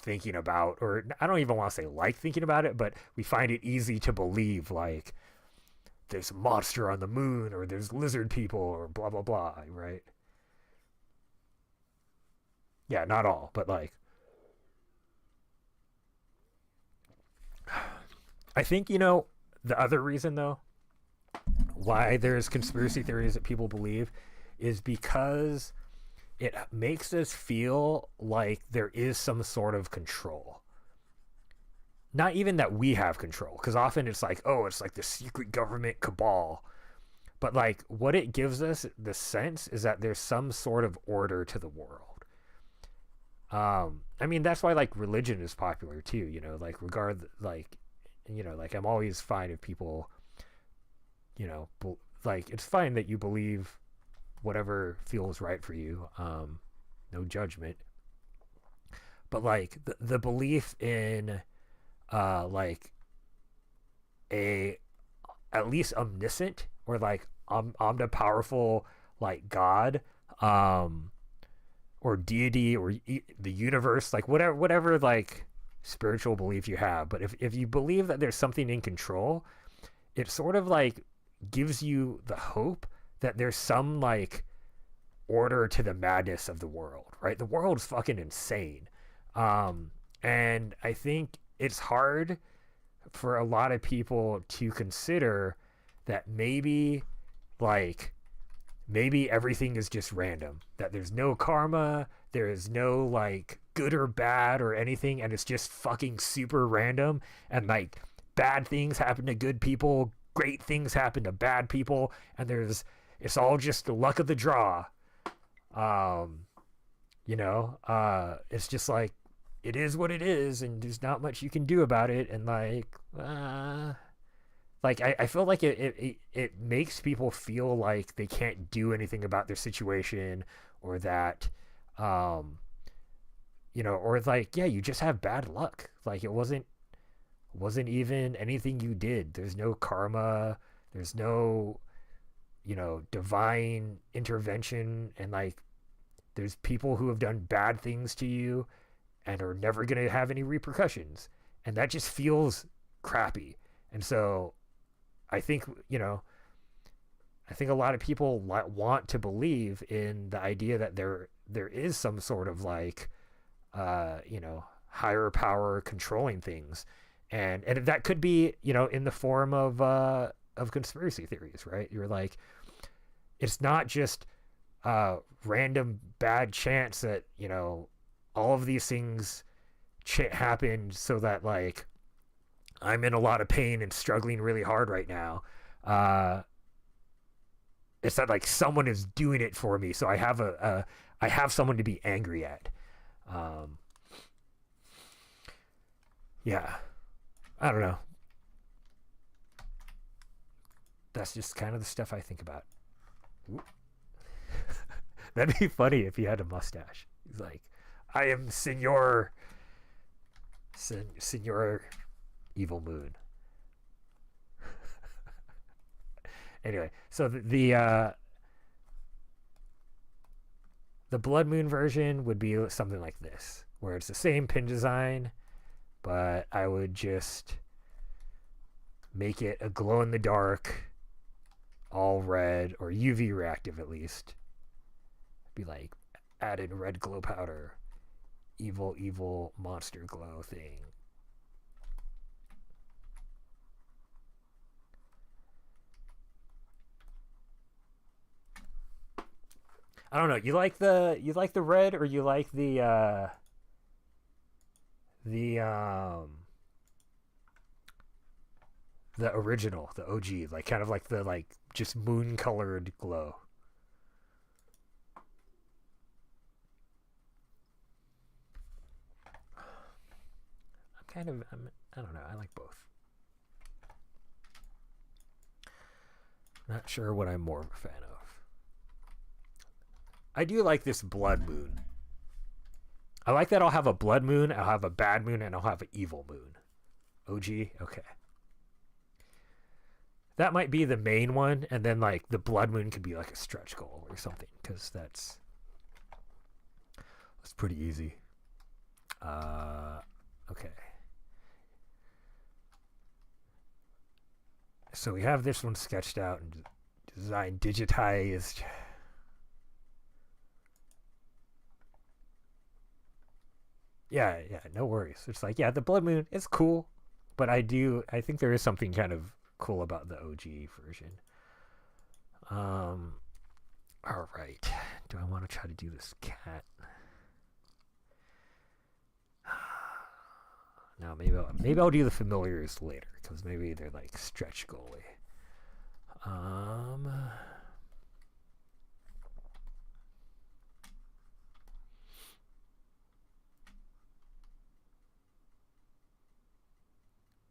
thinking about, or I don't even want to say like thinking about it, but we find it easy to believe like there's a monster on the moon or there's lizard people or blah blah blah, right? Yeah, not all, but like I think, you know, the other reason though why there's conspiracy theories that people believe is because it makes us feel like there is some sort of control. Not even that we have control, because often it's like, oh, it's like the secret government cabal. But like what it gives us the sense is that there's some sort of order to the world. I mean, that's why like religion is popular too, you know, like like I'm always fine if people, you know, like it's fine that you believe whatever feels right for you. No judgment. But like the belief in like a at least omniscient or like omnipowerful like God, or deity or the universe, like whatever like spiritual belief you have. But if you believe that there's something in control, it sort of like gives you the hope that there's some like order to the madness of the world, right? The world's fucking insane. And I think it's hard for a lot of people to consider that maybe everything is just random, that there's no karma, there is no like good or bad or anything, and it's just fucking super random, and like bad things happen to good people, great things happen to bad people, and it's all just the luck of the draw. It's just like it is what it is, and there's not much you can do about it. And I feel like it makes people feel like they can't do anything about their situation, or that or like, yeah, you just have bad luck. Like it wasn't even anything you did. There's no karma, there's no divine intervention, and like there's people who have done bad things to you and are never going to have any repercussions, and that just feels crappy. And so I think a lot of people want to believe in the idea that there is some sort of like higher power controlling things, and that could be in the form of conspiracy theories, right? You're like, it's not just random bad chance that all of these things happen so that like I'm in a lot of pain and struggling really hard right now. It's that like someone is doing it for me, so I have someone to be angry at. Yeah, I don't know. That's just kind of the stuff I think about. That'd be funny if he had a mustache. He's like, I am Senor Evil Moon. Anyway, so the Blood Moon version would be something like this, where it's the same pin design, but I would just make it a glow in the dark, all red, or UV reactive at least. Be like, add in red glow powder, evil monster glow thing. I don't know. You like the red, or you like the original, the OG, like kind of like the like just moon colored glow? I don't know. I like both. Not sure what I'm more of a fan of. I do like this Blood Moon. I like that I'll have a Blood Moon, I'll have a Bad Moon, and I'll have an Evil Moon. OG? Okay. That might be the main one, and then like the Blood Moon could be like a stretch goal or something, because that's pretty easy. Okay. So we have this one sketched out and designed, digitized. Yeah, no worries. It's like, yeah, the Blood Moon is cool, but I think there is something kind of cool about the OG version. All right. Do I want to try to do this cat? No, maybe I'll do the familiars later because maybe they're like stretch goalie.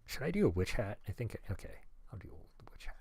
Should I do a witch hat? I think okay. I'll do a witch hat.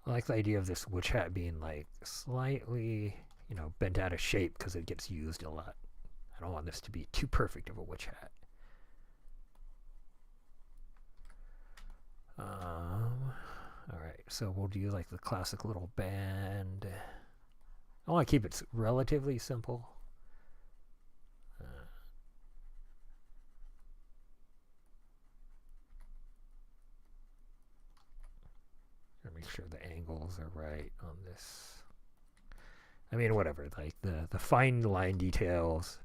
I like the idea of this witch hat being like slightly, bent out of shape because it gets used a lot. I don't want this to be too perfect of a witch hat. All right, so we'll do like the classic little band. I want to keep it relatively simple. Make sure the angles are right on this. I mean, whatever. Like the fine line details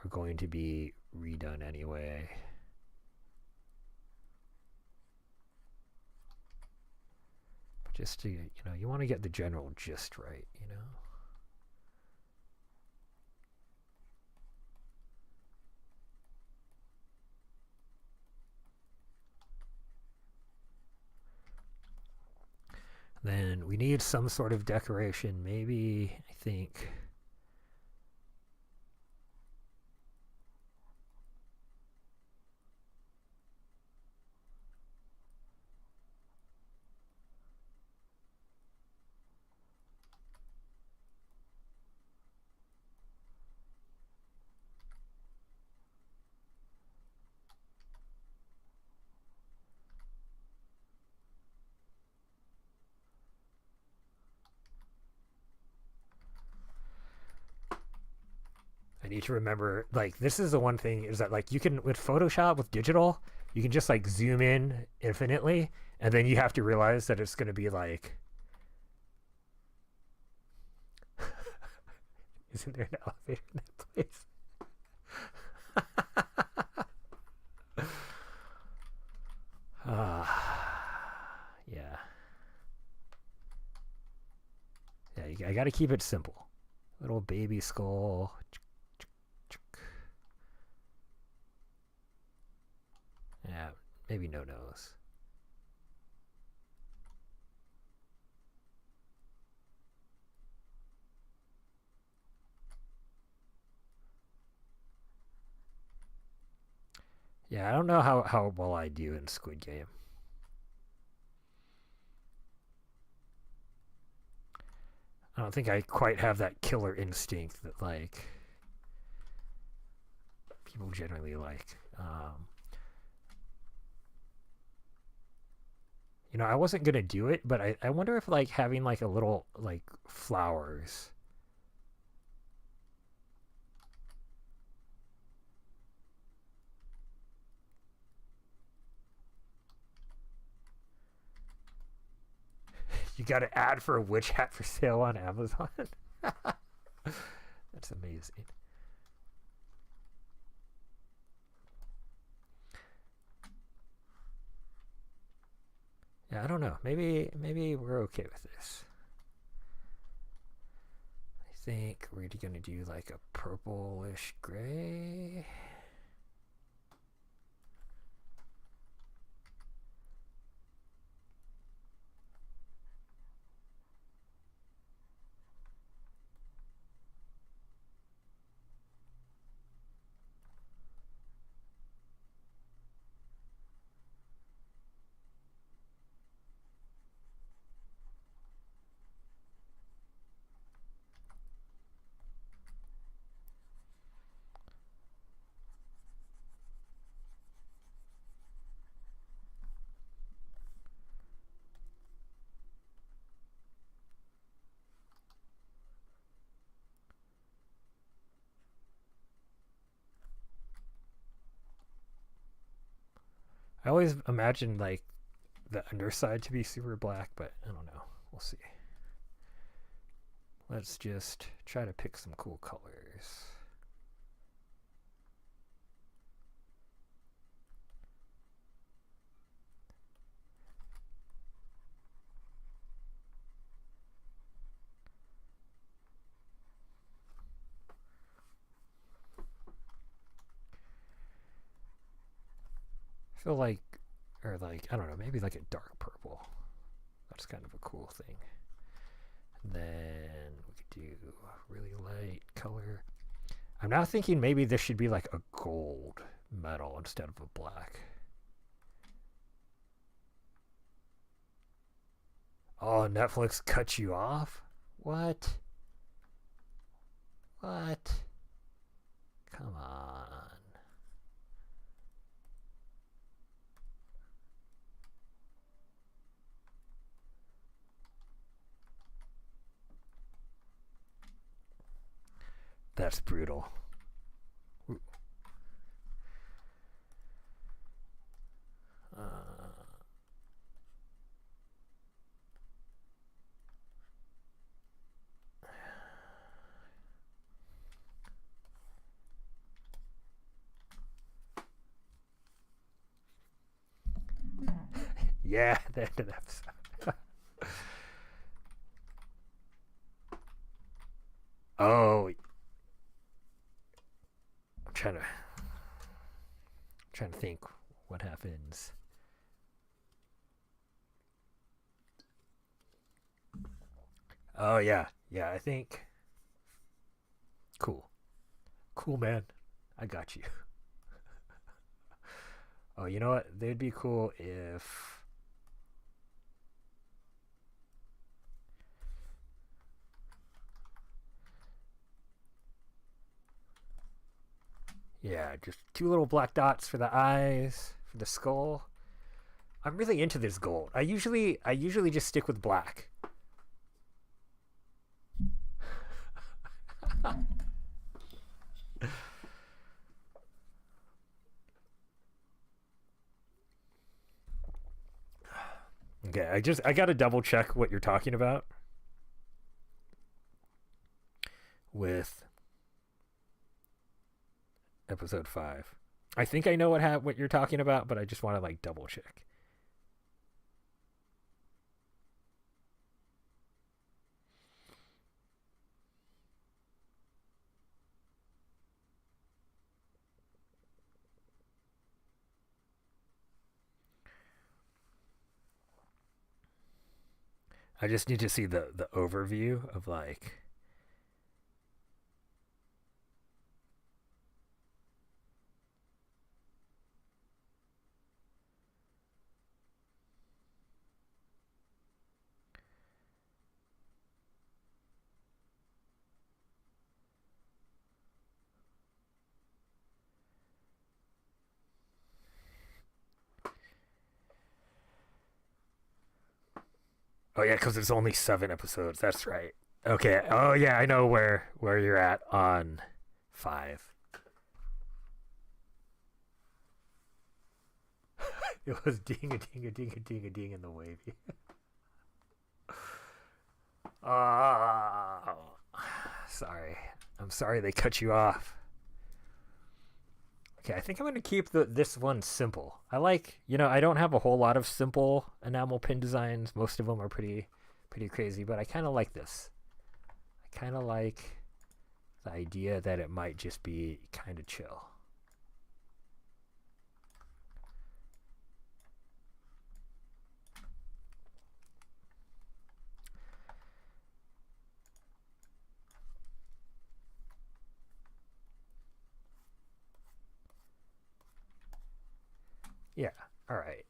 are going to be redone anyway. But just to, you want to get the general gist right, Then we need some sort of decoration. Maybe, I think... I need to remember, like, this is the one thing, is that, like, you can, with Photoshop, with digital, you can just, like, zoom in infinitely, and then you have to realize that it's going to be, like... Isn't there an elevator in that place? Yeah. Yeah, I got to keep it simple. Little baby skull. Yeah, maybe no nose. Yeah, I don't know how well I do in Squid Game. I don't think I quite have that killer instinct that, like, people generally like. I wasn't gonna do it, but I wonder if, like, having, like, a little, like, flowers. You got an ad for a witch hat for sale on Amazon. That's amazing. Yeah, I don't know. Maybe we're okay with this. I think we're gonna do like a purplish gray. I always imagine like the underside to be super black, but I don't know. We'll see. Let's just try to pick some cool colors. I feel like, or like, I don't know, maybe like a dark purple. That's kind of a cool thing. And then we could do a really light color. I'm now thinking maybe this should be like a gold metal instead of a black. Oh, Netflix cut you off? What? What? Come on. That's brutal. Yeah, the end of the episode. Oh, I'm trying to think what happens. Oh yeah, yeah. I think cool, cool man. I got you. Oh, you know what? They'd be cool if. Yeah, just two little black dots for the eyes, for the skull. I'm really into this gold. I usually just stick with black. Okay, I gotta double check what you're talking about with episode 5. I think I know what you're talking about, but I just want to like double check. I just need to see the overview of like. Oh yeah, because there's only 7 episodes. That's right. Okay. Oh yeah, I know where you're at on 5. It was ding a ding a ding a ding a ding in the wavy. Oh, sorry. I'm sorry they cut you off. Okay, I think I'm gonna keep this one simple. I like, I don't have a whole lot of simple enamel pin designs. Most of them are pretty crazy, but I kind of like this. I kind of like the idea that it might just be kind of chill. Yeah. All right.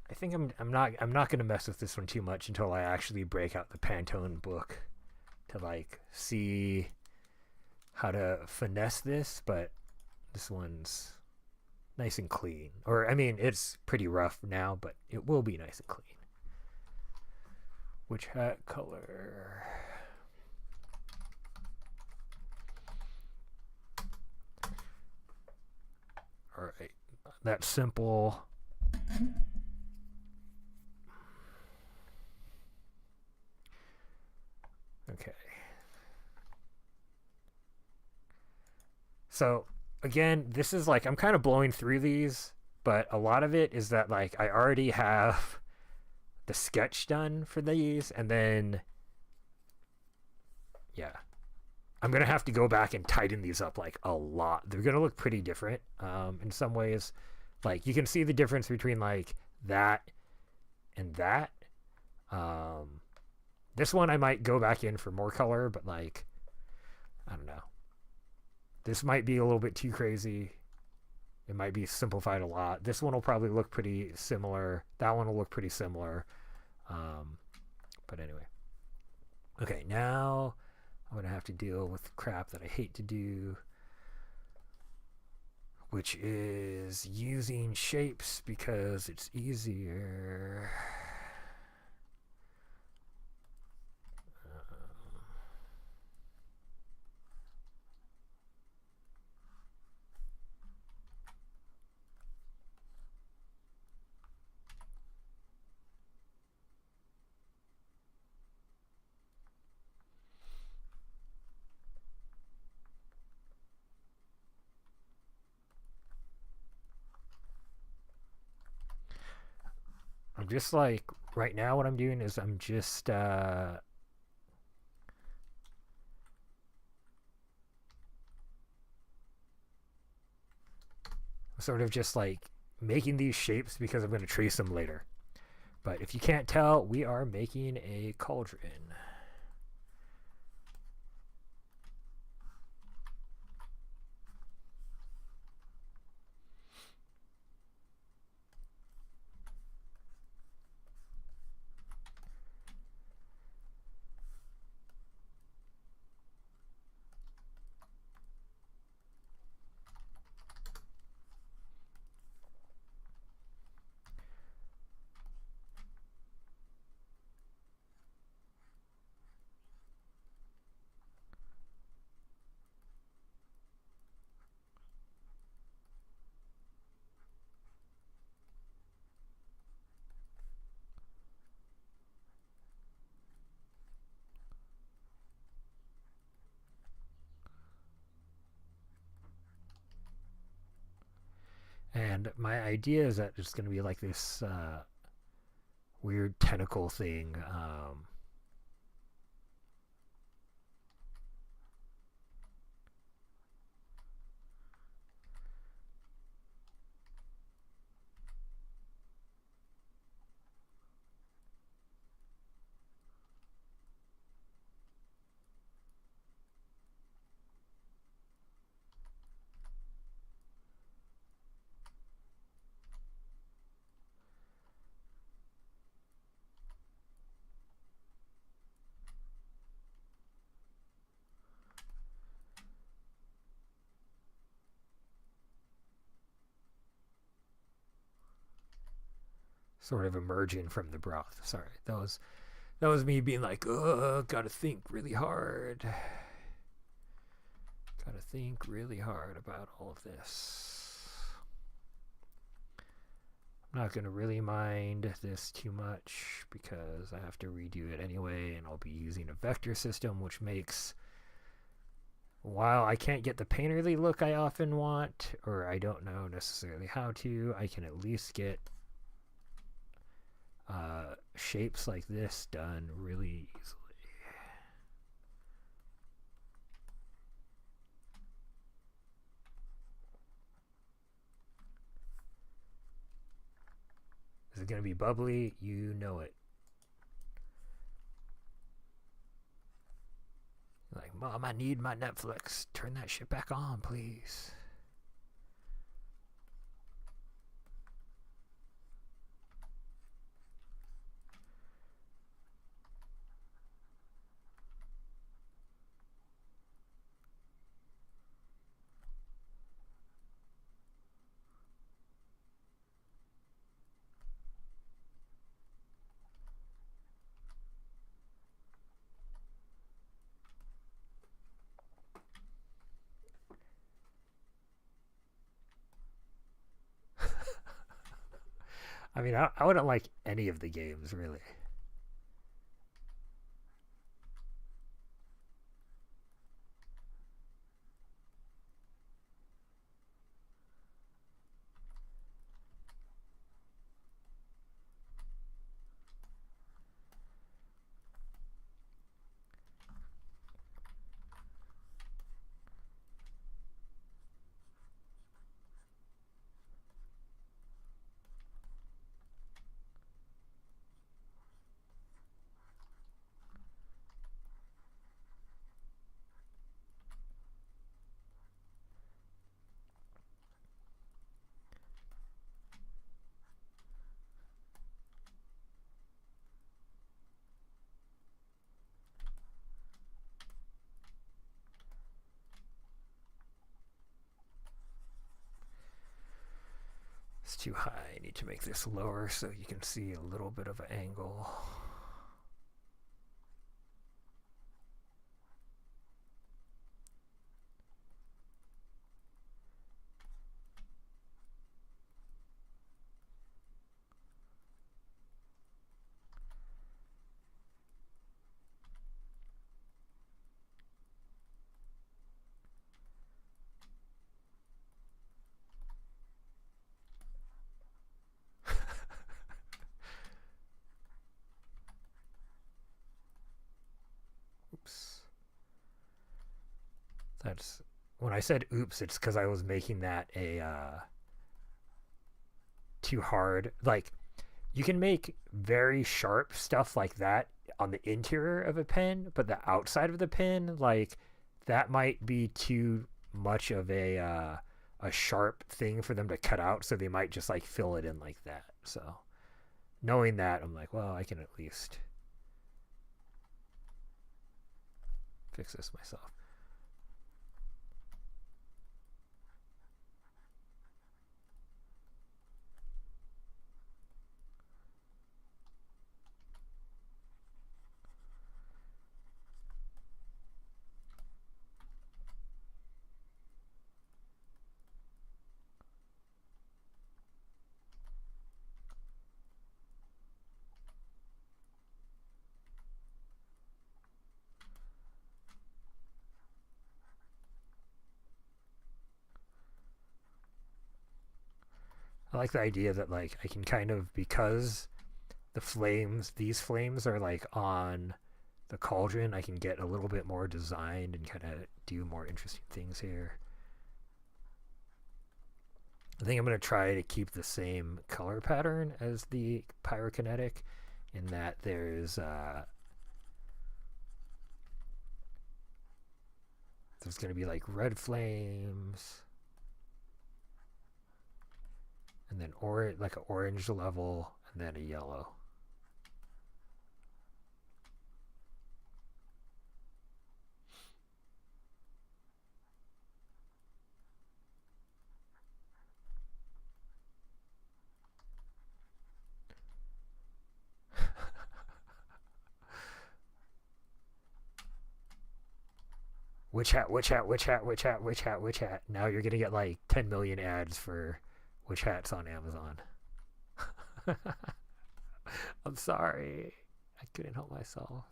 I think I'm not going to mess with this one too much until I actually break out the Pantone book to like see how to finesse this, but this one's nice and clean. Or I mean, it's pretty rough now, but it will be nice and clean. Which hat color? All right, that's simple. Okay. So again, this is like I'm kind of blowing through these, but a lot of it is that like I already have the sketch done for these, and then yeah, I'm gonna have to go back and tighten these up like a lot. They're gonna look pretty different in some ways. Like you can see the difference between like that and that. Um, this one I might go back in for more color, but like I don't know. This might be a little bit too crazy. It might be simplified a lot. This one will probably look pretty similar. That one will look pretty similar. But anyway. Okay, now I'm going to have to deal with crap that I hate to do, which is using shapes because it's easier. I'm just like, right now what I'm doing is I'm just sort of just like making these shapes because I'm going to trace them later. But if you can't tell, we are making a cauldron. And my idea is that it's going to be like this weird tentacle thing. Sort of emerging from the broth. Sorry, that was me being like, oh, gotta think really hard. Gotta think really hard about all of this. I'm not gonna really mind this too much because I have to redo it anyway, and I'll be using a vector system, which makes, while I can't get the painterly look I often want, or I don't know necessarily how to, I can at least get shapes like this done really easily. Is it going to be bubbly? You know it. Like, Mom, I need my Netflix. Turn that shit back on, please. I mean, I wouldn't like any of the games really. It's too high. I need to make this lower so you can see a little bit of an angle. Oops. That's when I said oops, it's because I was making that a too hard. Like you can make very sharp stuff like that on the interior of a pen, but the outside of the pen, like that might be too much of a sharp thing for them to cut out, so they might just like fill it in like that. So knowing that, I'm like, well, I can at least fix this myself. I like the idea that like I can kind of, because these flames are like on the cauldron, I can get a little bit more designed and kind of do more interesting things here. I think I'm going to try to keep the same color pattern as the pyrokinetic, in that there's going to be like red flames, and then like an orange level, and then a yellow. Witch hat, witch hat, witch hat, witch hat, witch hat, witch hat. Now you're gonna get like 10 million ads for witch hats on Amazon. I'm sorry. I couldn't help myself.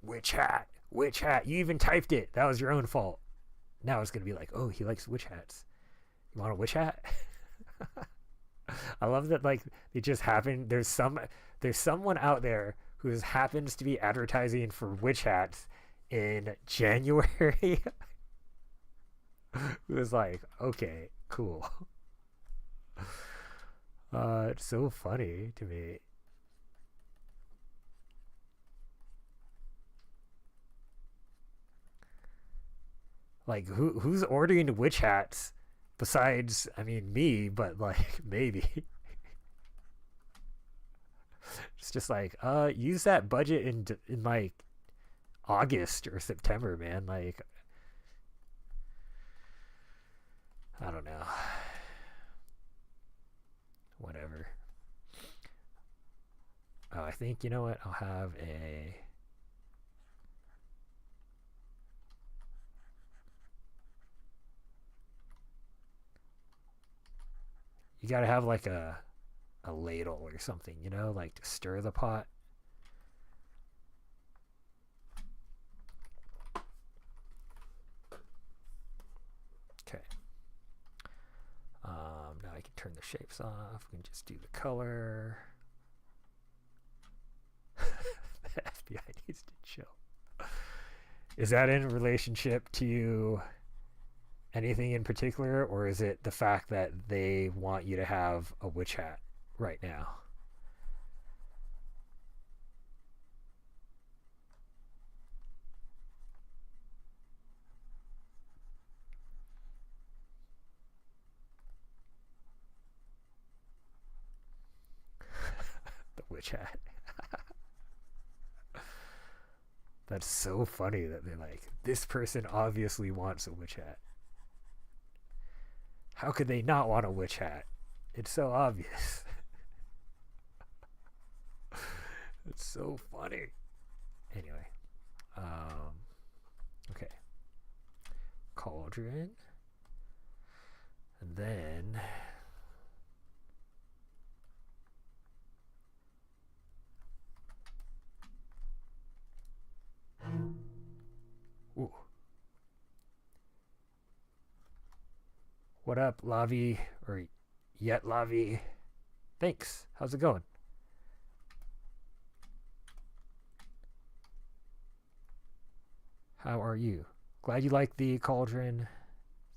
Witch hat, witch hat. You even typed it. That was your own fault. Now it's gonna be like, oh, he likes witch hats. You want a witch hat? I love that. Like it just happened. There's someone out there who happens to be advertising for witch hats in January. Who was like, okay, cool. It's so funny to me. Like who's ordering witch hats besides, I mean, me, but like maybe. It's just like use that budget in like August or September, man. Like I don't know. Whatever. Oh, I think, you know what? I'll have a... You gotta have like a ladle or something, you know, like to stir the pot. Okay. Now I can turn the shapes off. We can just do the color. The FBI needs to chill. Is that in relationship to anything in particular, or is it the fact that they want you to have a witch hat right now? The witch hat. That's so funny that they're like, this person obviously wants a witch hat. How could they not want a witch hat? It's so obvious. It's so funny. Anyway, okay. Cauldron. And then ooh. What up, Lavi? Or yet Lavi? Thanks. How's it going? How are you? Glad you like the cauldron.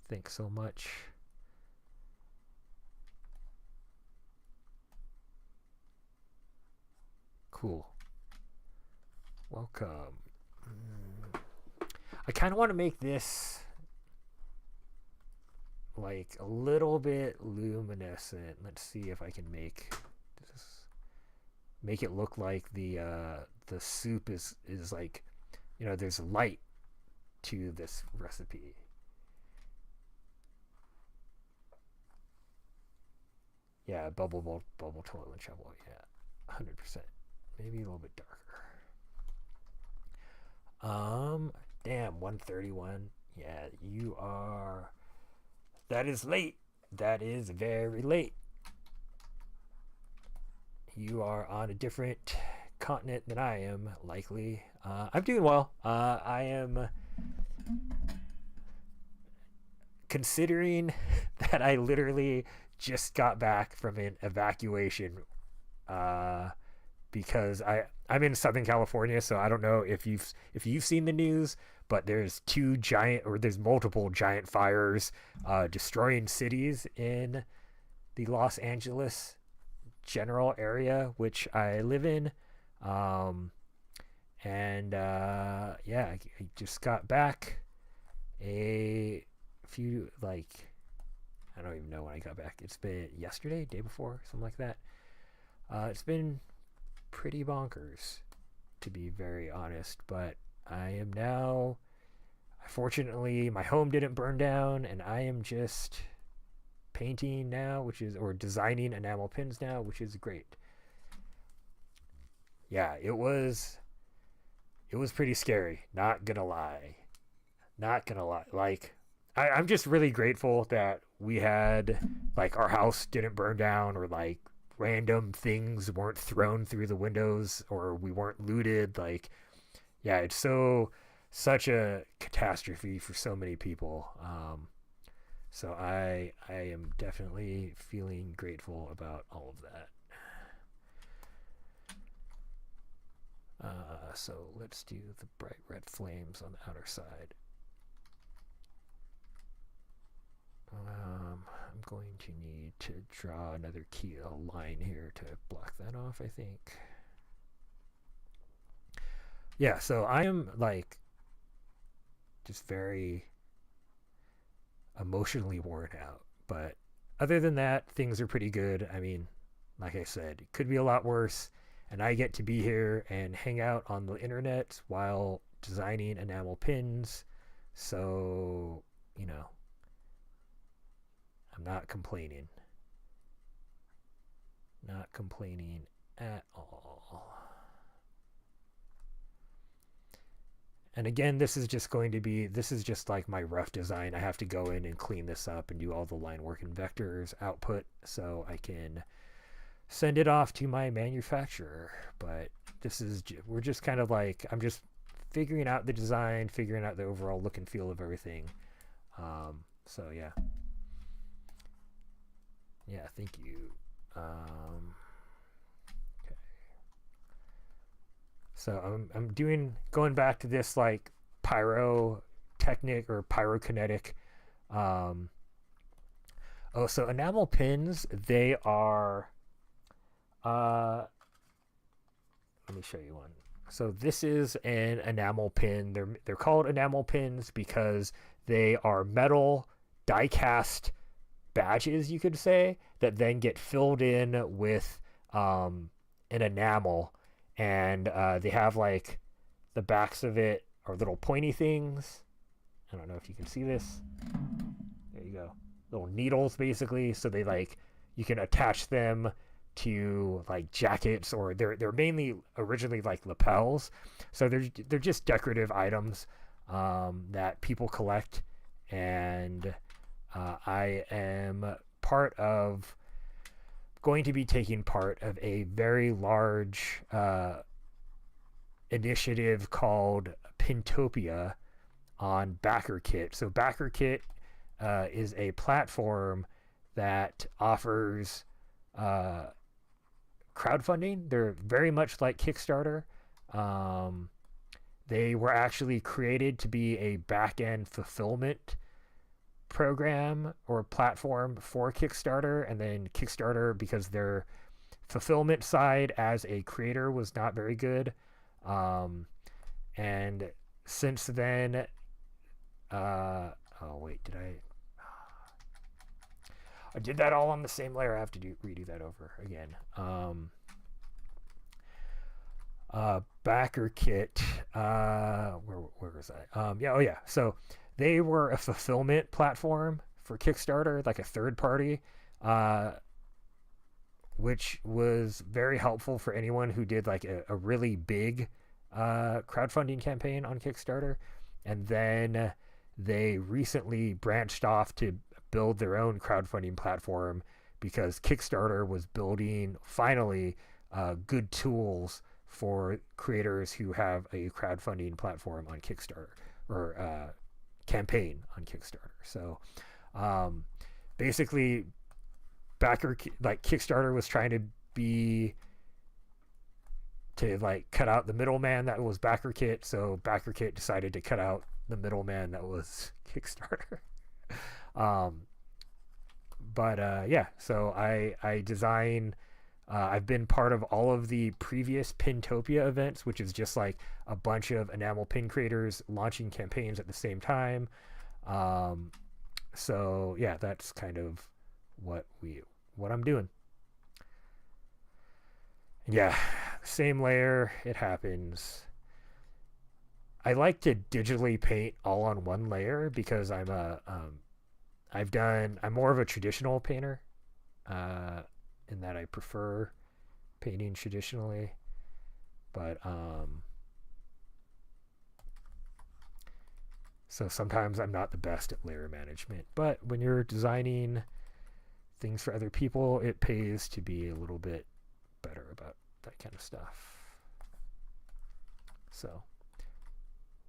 Thanks so much. Cool. Welcome. I kind of want to make this like a little bit luminescent. Let's see if I can make it look like the soup is like, you know, there's light to this recipe. Yeah, bubble toilet and shovel. Yeah, 100%. Maybe a little bit darker. Damn, 131. Yeah, you are. That is late. That is very late. You are on a different continent than I am, likely. I'm doing well. I am considering that I literally just got back from an evacuation uh, because I'm in Southern California, so I don't know if you've seen the news, but there's multiple giant fires destroying cities in the Los Angeles general area, which I live in. Um, and yeah, I just got back a few like I don't even know when I got back. It's been yesterday, day before, something like that. It's been pretty bonkers, to be very honest. But I am now, fortunately, my home didn't burn down, and I am just painting now, or designing enamel pins now, which is great. Yeah, it was pretty scary. Not gonna lie. Not gonna lie. Like, I'm just really grateful that we had, like, our house didn't burn down, or like random things weren't thrown through the windows, or we weren't looted. Like, yeah, it's such a catastrophe for so many people. So I am definitely feeling grateful about all of that. So let's do the bright red flames on the outer side. I'm going to need to draw another a line here to block that off, I think. Yeah, so I am like just very emotionally worn out. But other than that, things are pretty good. I mean, like I said, it could be a lot worse. And I get to be here and hang out on the internet while designing enamel pins. So, you know, I'm not complaining. Not complaining at all. And again, this is just like my rough design. I have to go in and clean this up and do all the line work and vectors output so I can send it off to my manufacturer. But we're just kind of like, I'm just figuring out the design, figuring out the overall look and feel of everything. So yeah. Yeah, thank you. Okay. So I'm going back to this like pyrotechnic or pyrokinetic. So enamel pins, they are, let me show you one. So this is an enamel pin. They're called enamel pins because they are metal die-cast badges, you could say, that then get filled in with an enamel, and they have like the backs of it are little pointy things. I don't know if you can see this. There you go. Little needles, basically. So they like, you can attach them to like jackets, or they're mainly originally like lapels. So they're just decorative items that people collect, and I am going to be taking part of a very large initiative called Pintopia on BackerKit. So BackerKit is a platform that offers crowdfunding. They're very much like Kickstarter. They were actually created to be a back-end fulfillment program or platform for Kickstarter, and then Kickstarter, because their fulfillment side as a creator was not very good, and since then, oh wait, I did that all on the same layer. I have to redo that over again. BackerKit, where was I? Yeah. So they were a fulfillment platform for Kickstarter, like a third party, which was very helpful for anyone who did like a really big crowdfunding campaign on Kickstarter. And then they recently branched off to build their own crowdfunding platform because Kickstarter was building finally good tools for creators who have a crowdfunding platform on Kickstarter, or campaign on Kickstarter. So basically Kickstarter was trying to cut out the middleman that was BackerKit, so BackerKit decided to cut out the middleman that was Kickstarter. So I design, I've been part of all of the previous Pintopia events, which is just like a bunch of enamel pin creators launching campaigns at the same time. So yeah, that's kind of what I'm doing. Yeah, same layer, it happens. I like to digitally paint all on one layer because I'm more of a traditional painter, in that I prefer painting traditionally, but so sometimes I'm not the best at layer management, but when you're designing things for other people, it pays to be a little bit better about that kind of stuff. So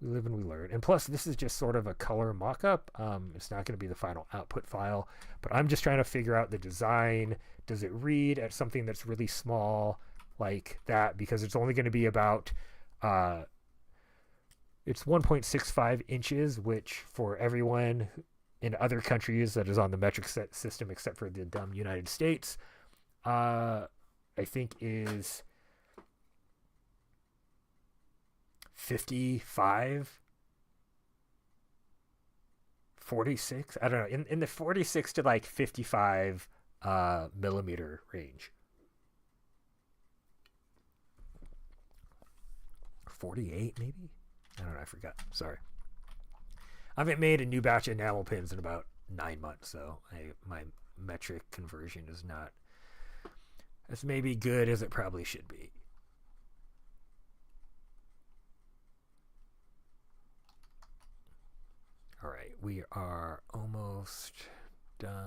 we live and we learn. And plus, this is just sort of a color mock-up. It's not going to be the final output file, but I'm just trying to figure out the design. Does it read at something that's really small like that? Because it's only going to be about, it's 1.65 inches, which for everyone in other countries that is on the metric system, except for the dumb United States, I think is 55, 46, I don't know, in the 46 to like 55 millimeter range. 48 maybe, I don't know, I forgot, sorry. I haven't made a new batch of enamel pins in about 9 months, so my metric conversion is not as maybe good as it probably should be. All right, we are almost done.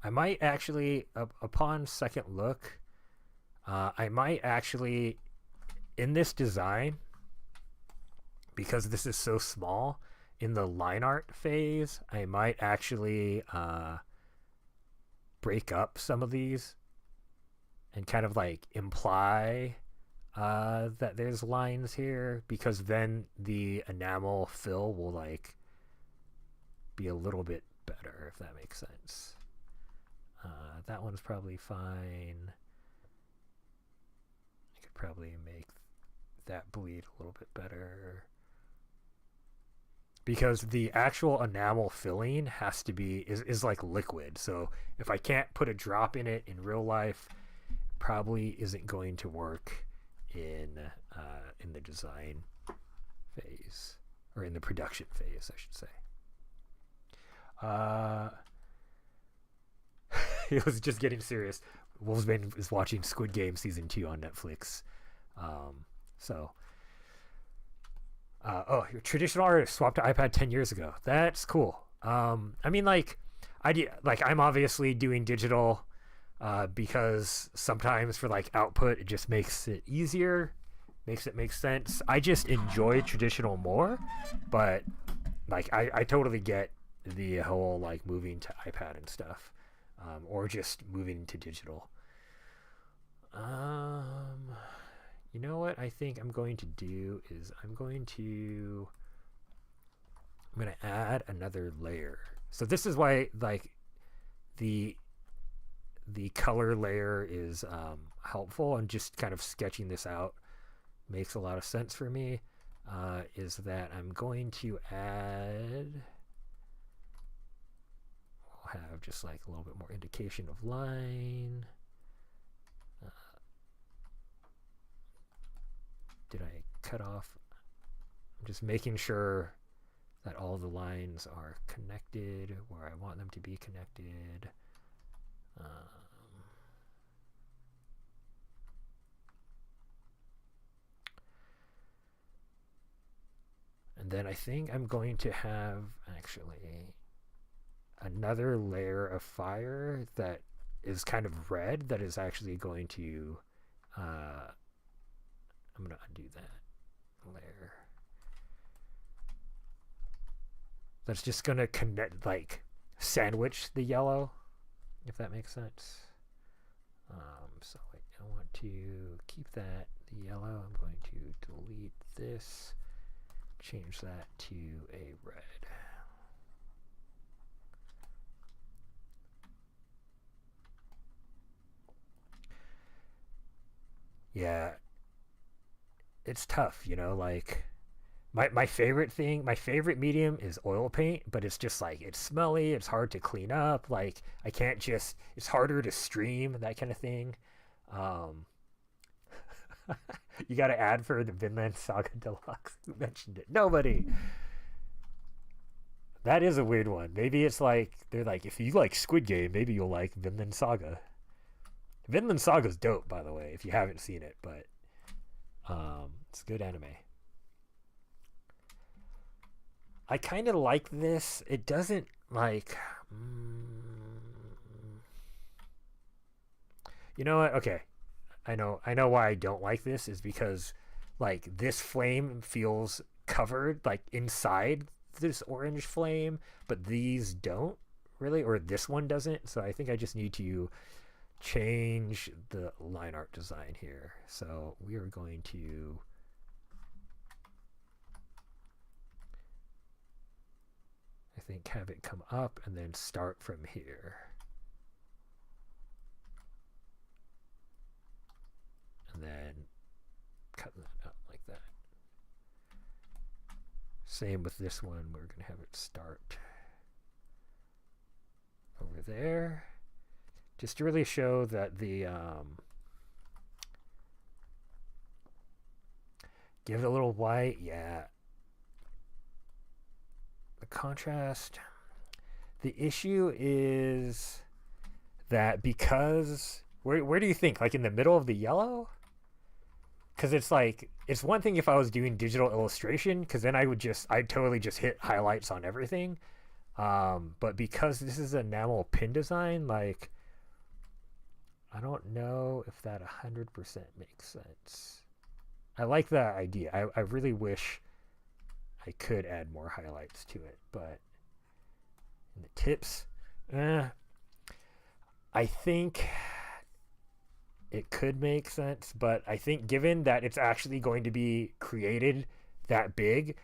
I might actually, upon second look, I might actually, in this design, because this is so small, in the line art phase, I might actually break up some of these and kind of like imply that there's lines here, because then the enamel fill will like be a little bit better, if that makes sense. That one's probably fine. I could probably make that bleed a little bit better, because the actual enamel filling has to be is like liquid. So if I can't put a drop in it in real life, probably isn't going to work in the design phase, or in the production phase, I should say. It was just getting serious. Wolfsbane is watching Squid Game season 2 on Netflix. So, your traditional artist swapped to iPad 10 years ago. That's cool. I mean, like, I'm obviously doing digital because sometimes for like output, it just makes it easier, makes it make sense. I just enjoy traditional more, but like I totally get the whole like moving to iPad and stuff. Or just moving to digital. You know what I think I'm going to do is I'm going to add another layer. So this is why like the color layer is helpful, and just kind of sketching this out makes a lot of sense for me. Is that I'm going to add, have just like a little bit more indication of line. Did I cut off? I'm just making sure that all the lines are connected where I want them to be connected. And then I think I'm going to have actually another layer of fire that is kind of red, that is actually going to I'm going to undo that layer. That's just going to connect, like sandwich the yellow, if that makes sense. So I want to keep that the yellow. I'm going to delete this, change that to a red. Yeah, it's tough, like my favorite medium is oil paint, but it's just like it's smelly, it's hard to clean up, like I can't just, it's harder to stream, that kind of thing. Um you got to add for the Vinland Saga Deluxe. Who mentioned it? Nobody. That is a weird one. Maybe it's like they're like, if you like Squid Game, maybe you'll like Vinland Saga. Vinland Saga's dope, by the way, if you haven't seen it, but it's good anime. I kind of like this. It doesn't like. You know what? Okay, I know why I don't like this is because, like, this flame feels covered like inside this orange flame, but these don't really, or this one doesn't. So I think I just need to change the line art design here. So we are going to I think have it come up and then start from here. And then cut that out like that. Same with this one. We're going to have it start over there. just to really show that the give it a little white. Yeah, the contrast. The issue is that because where do you think, like in the middle of the yellow? Because it's like, it's one thing if I was doing digital illustration, because then I'd totally just hit highlights on everything. But because this is an enamel pin design, like, I don't know if that 100% makes sense. I like that idea. I really wish I could add more highlights to it, but in the tips, I think it could make sense, but I think given that it's actually going to be created that big,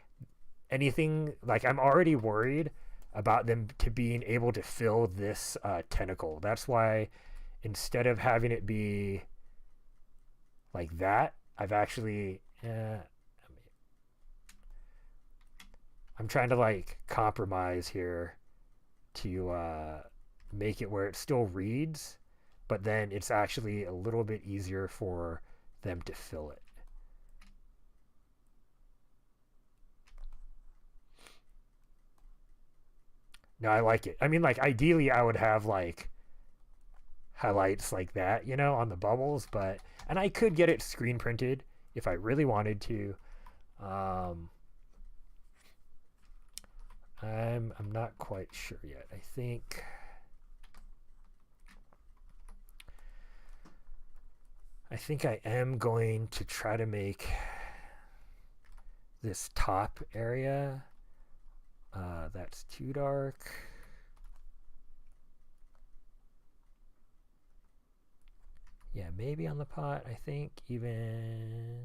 anything, like, I'm already worried about them to being able to fill this tentacle. That's why instead of having it be like that, I've actually I'm trying to like compromise here to make it where it still reads, but then it's actually a little bit easier for them to fill it. No, I like it. I mean, like, ideally I would have like highlights like that, you know, on the bubbles, but, and I could get it screen printed if I really wanted to. I'm not quite sure yet. I think I am going to try to make this top area that's too dark. Yeah, maybe on the pot, I think even...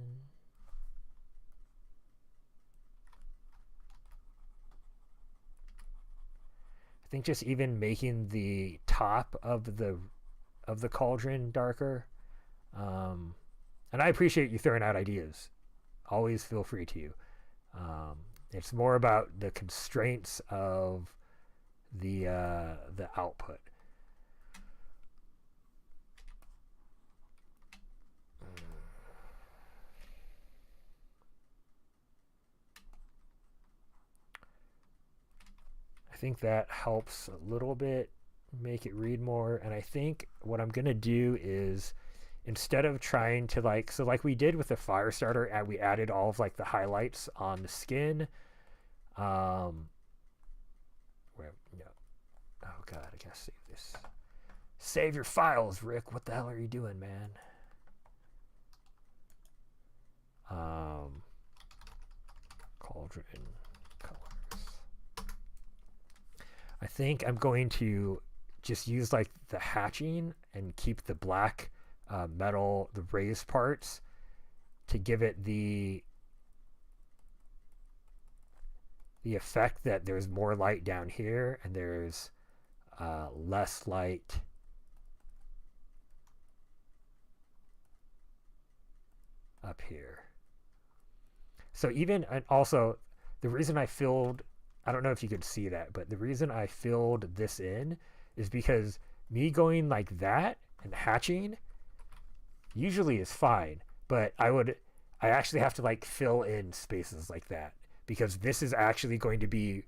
I think just even making the top of the cauldron darker. And I appreciate you throwing out ideas. Always feel free to. It's more about the constraints of the output. I think that helps a little bit make it read more. And I think what I'm gonna do is, instead of trying to like, so like we did with the fire starter, and we added all of like the highlights on the skin. Where, no. Oh god, I gotta save this. Save your files, Rick. What the hell are you doing, man? Cauldron colors. I think I'm going to just use like the hatching and keep the black metal, the raised parts, to give it the effect that there's more light down here and there's less light up here. So even, and also the reason I filled, I don't know if you could see that, but the reason I filled this in is because me going like that and hatching usually is fine, but I actually have to like fill in spaces like that, because this is actually going to be,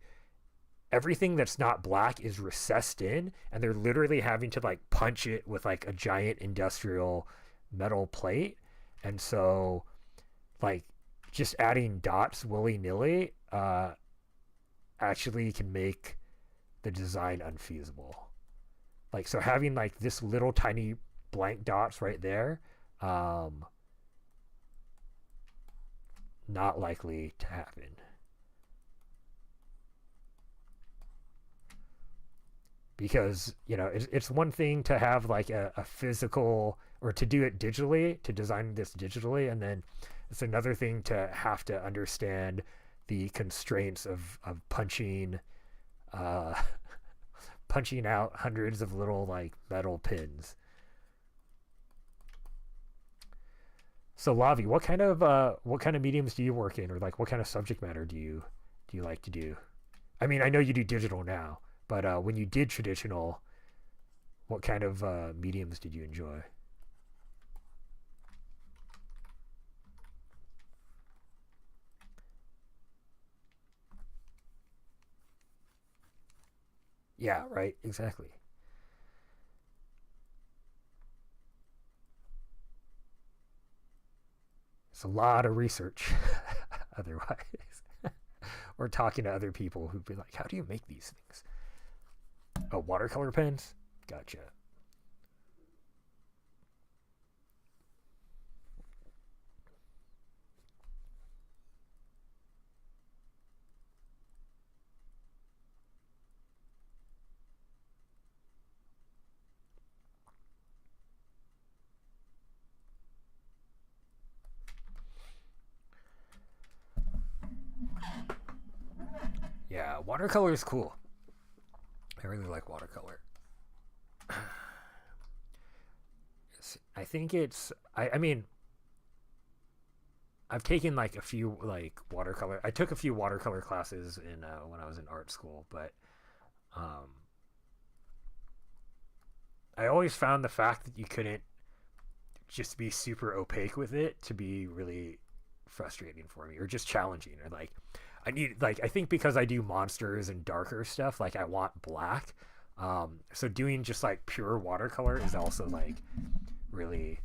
everything that's not black is recessed in, and they're literally having to like punch it with like a giant industrial metal plate. And so like just adding dots willy-nilly actually can make the design unfeasible. Like, so having like this little tiny blank dots right there, not likely to happen. Because, you know, it's one thing to have like a physical, or to do it digitally, to design this digitally, and then it's another thing to have to understand the constraints of punching punching out hundreds of little like metal pins. So Lavi, what kind of mediums do you work in, or like what kind of subject matter do you like to do? I mean, I know you do digital now, but when you did traditional, What kind of mediums did you enjoy? Yeah, right, exactly. It's a lot of research otherwise. Or talking to other people who'd be like, how do you make these things? Oh, watercolor pens? Gotcha. Yeah, watercolor is cool. I really like watercolor. I think it's. I mean, I've taken like a few like watercolor. I took a few watercolor classes in when I was in art school, but um, I always found the fact that you couldn't just be super opaque with it to be really frustrating for me, or just challenging, or like I need like I think because I do monsters and darker stuff, like I want black. So doing just like pure watercolor is also like really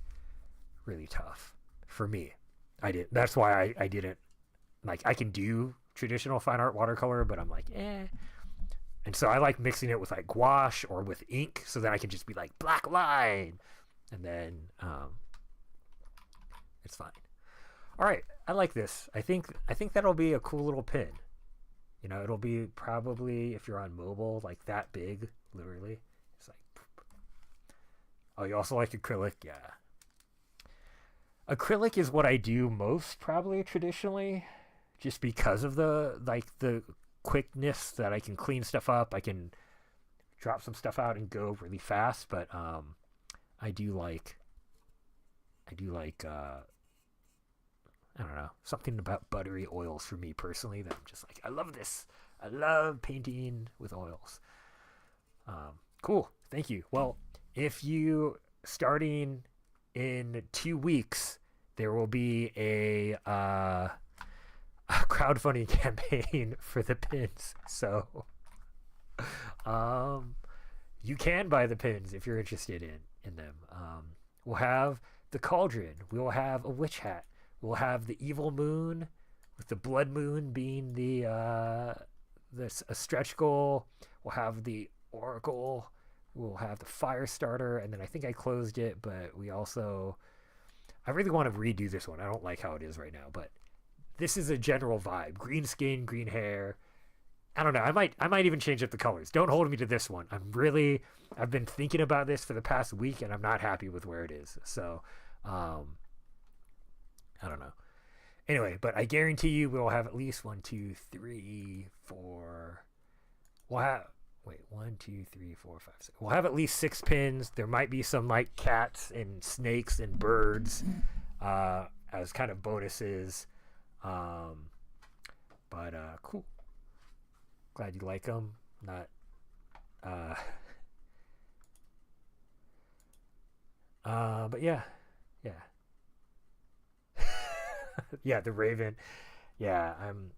really tough for me. I did. That's why I didn't like. I can do traditional fine art watercolor, but I'm like, eh. And so I like mixing it with like gouache or with ink, so then I can just be like black line, and then it's fine. All right, I like this. I think that'll be a cool little pin. You know, it'll be probably if you're on mobile like that big, literally. It's like, oh, you also like acrylic, yeah. Acrylic is what I do most probably traditionally, just because of the quickness that I can clean stuff up. I can drop some stuff out and go really fast, but I do like I don't know, something about buttery oils for me personally that I'm just like, I love this. I love painting with oils. Cool. Thank you. Well, if you starting in 2 weeks, there will be a crowdfunding campaign for the pins. So um, you can buy the pins if you're interested in them. We'll have the cauldron. We'll have a witch hat. We'll have the evil moon, with the blood moon being this a stretch goal. We'll have the oracle. We'll have the fire starter, and then I think I closed it, but we also I really want to redo this one. I don't like how it is right now, but this is a general vibe. Green skin, green hair. I don't know. I might even change up the colors. Don't hold me to this one. I've been thinking about this for the past week, and I'm not happy with where it is. So I don't know. Anyway, but I guarantee you we'll have at least one, two, three, four. We'll have wait, one, two, three, four, five, six. We'll have at least 6 pins. There might be some like cats and snakes and birds as kind of bonuses. Um, but cool. Glad you like them. Not. Uh, but yeah, yeah, yeah. The Raven. Yeah, I'm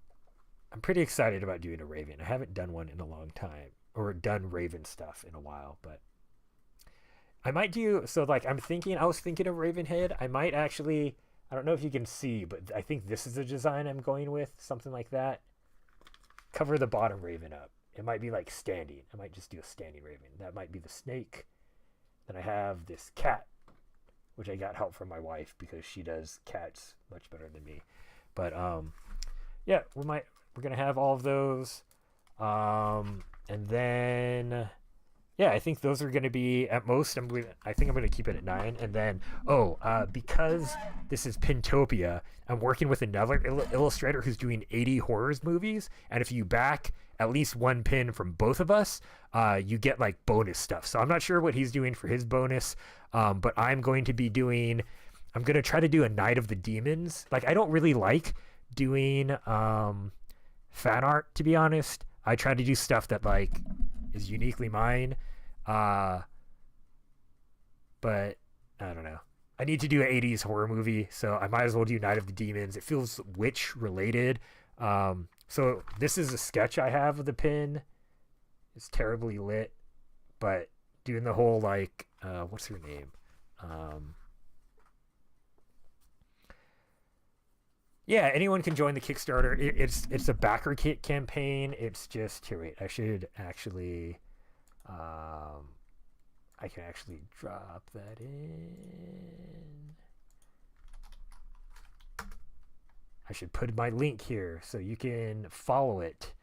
pretty excited about doing a Raven. I haven't done one in a long time, or done Raven stuff in a while, but I might do. So like I was thinking of Raven head. I might actually. I don't know if you can see, but I think this is the design I'm going with. Something like that. Cover the bottom Raven up. It might be like standing. I might just do a standing Raven. That might be the snake. Then I have this cat, which I got help from my wife because she does cats much better than me. But yeah, we're gonna have all of those, and then yeah, I think those are gonna be at most. I think I'm gonna keep it at 9, and then because this is Pintopia, I'm working with another illustrator who's doing 80 horrors movies, and if you back at least one pin from both of us, you get like bonus stuff. So I'm not sure what he's doing for his bonus, but I'm going to be doing. I'm gonna try to do a Night of the Demons. Like I don't really like doing fan art, to be honest. I try to do stuff that like is uniquely mine. Uh, but I don't know. I need to do an 80s horror movie, so I might as well do Night of the Demons. It feels witch related. So this is a sketch I have of the pin. It's terribly lit, but doing the whole like what's her name? Yeah, anyone can join the Kickstarter. It's a backer kit campaign. It's just here. Wait, I should actually. I can actually drop that in. I should put my link here so you can follow it.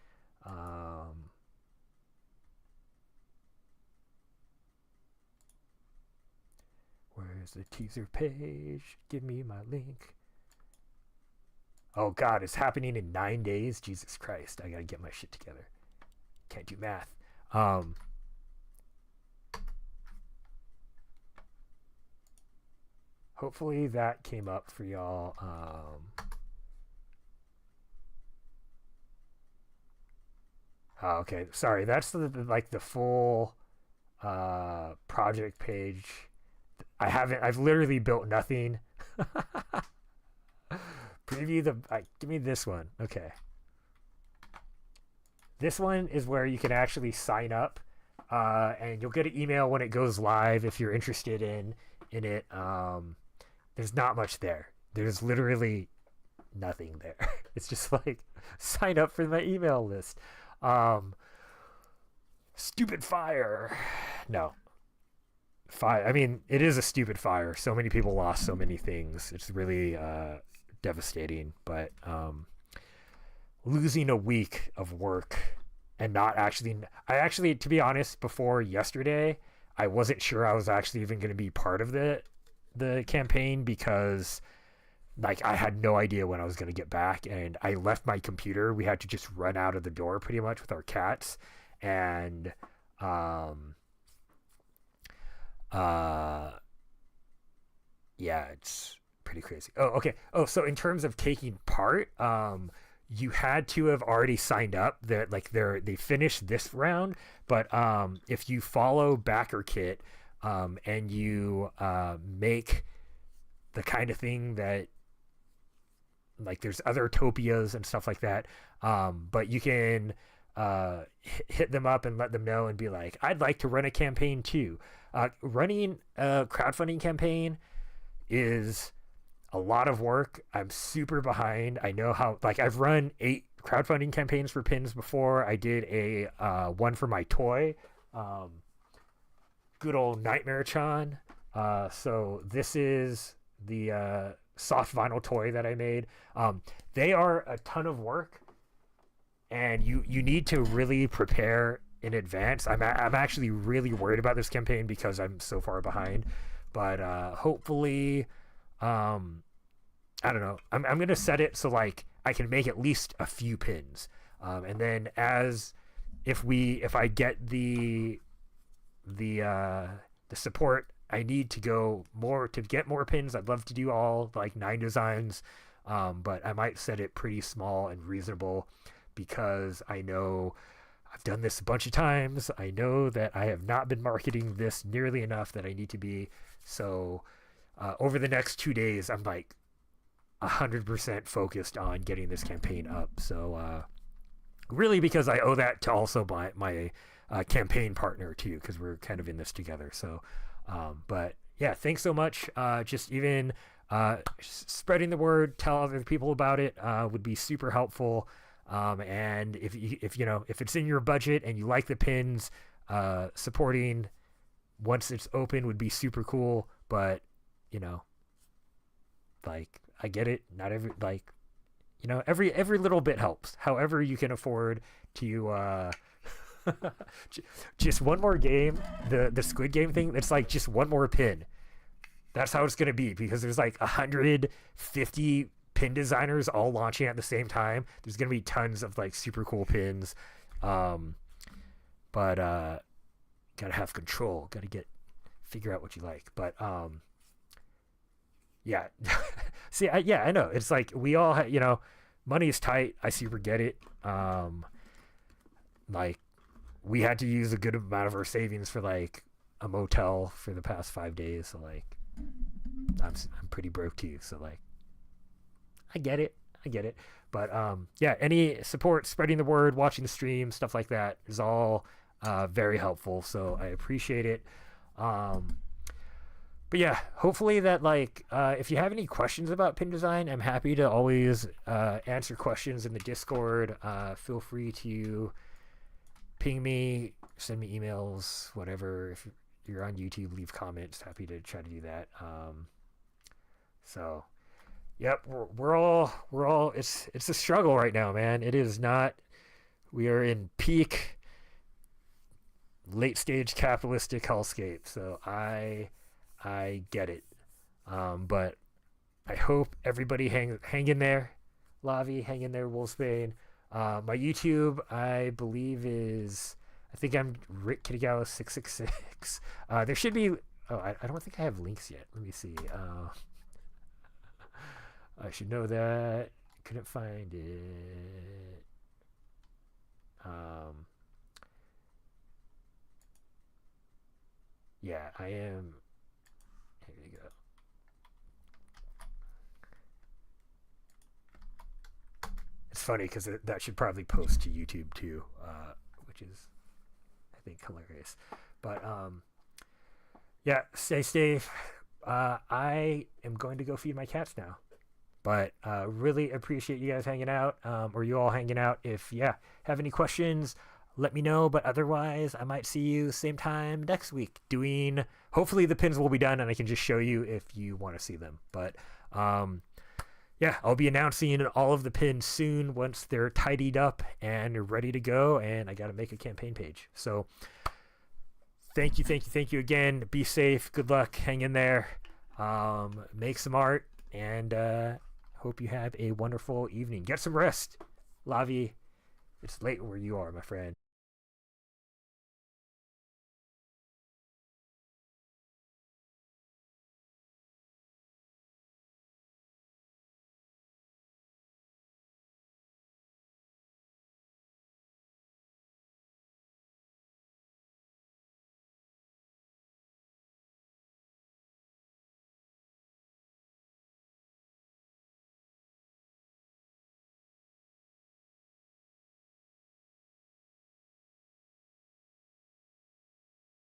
Where's the teaser page? Give me my link. Oh God, it's happening in 9 days. Jesus Christ, I gotta get my shit together. Can't do math. Hopefully that came up for y'all. Oh, okay, sorry. That's like the full project page. I've literally built nothing. Preview the. Give me this one. Okay. This one is where you can actually sign up, and you'll get an email when it goes live if you're interested in it. There's not much there. There's literally nothing there. It's just like sign up for my email list. Stupid fire. No. Fire. I mean, it is a stupid fire. So many people lost so many things. It's really devastating. But losing a week of work and not actually. I actually, to be honest, before yesterday, I wasn't sure I was actually even going to be part of the campaign because like I had no idea when I was going to get back, and I left my computer. We had to just run out of the door pretty much with our cats, and yeah, it's pretty crazy. Oh, okay. Oh, so in terms of taking part, you had to have already signed up. That like they finished this round, but if you follow BackerKit, and you make the kind of thing that like there's other topias and stuff like that, but you can hit them up and let them know and be like, I'd like to run a campaign too. Running a crowdfunding campaign is a lot of work. I'm super behind. I know how, like, I've run 8 crowdfunding campaigns for pins before. I did a one for my toy, good old Nightmare-chan. So this is the soft vinyl toy that I made. They are a ton of work, and you need to really prepare in advance. I'm actually really worried about this campaign because I'm so far behind, but hopefully, I don't know. I'm gonna set it so like I can make at least a few pins, and then if I get the support I need to go more to get more pins. I'd love to do all like 9 designs, but I might set it pretty small and reasonable because I know I've done this a bunch of times. I know that I have not been marketing this nearly enough that I need to be. So over the next 2 days, I'm like 100% focused on getting this campaign up. So really because I owe that to also my campaign partner too, because we're kind of in this together. So but yeah, thanks so much. Just even spreading the word, tell other people about it would be super helpful. And if it's in your budget and you like the pins, supporting once it's open would be super cool. But like I get it, not every every little bit helps. However you can afford to just one more game, the Squid Game thing, it's like just one more pin. That's how it's gonna be, because there's like 150 pin designers all launching at the same time. There's gonna be tons of like super cool pins, but gotta have control, figure out what you like. But yeah. See, I know it's like we all money is tight. I super get it. Like we had to use a good amount of our savings for like a motel for the past 5 days, so like I'm pretty broke too. So like I get it. But yeah, any support, spreading the word, watching the stream, stuff like that is all very helpful. So I appreciate it. But yeah, hopefully that like if you have any questions about pin design, I'm happy to always answer questions in the Discord. Feel free to ping me, send me emails, whatever. If you're on YouTube, leave comments. Happy to try to do that. So yep, we're all it's a struggle right now, man. It is not. We are in peak late stage capitalistic hellscape. So I get it. But I hope everybody hang in there. Lavi, hang in there, Wolfsbane. My YouTube, I believe, is, I think I'm Rick Kitagawa 666. There should be, I don't think I have links yet. Let me see. I should know that. Couldn't find it. Yeah, I am. Here we go. It's funny because that should probably post to YouTube too, which is, I think, hilarious. But yeah, stay safe. I am going to go feed my cats now. But really appreciate you guys hanging out, or you all hanging out. If have any questions, let me know. But otherwise, I might see you same time next week. Hopefully the pins will be done and I can just show you if you want to see them. But yeah, I'll be announcing all of the pins soon once they're tidied up and ready to go. And I got to make a campaign page. So thank you again. Be safe. Good luck. Hang in there. Make some art, and hope you have a wonderful evening. Get some rest. Lavi, it's late where you are, my friend.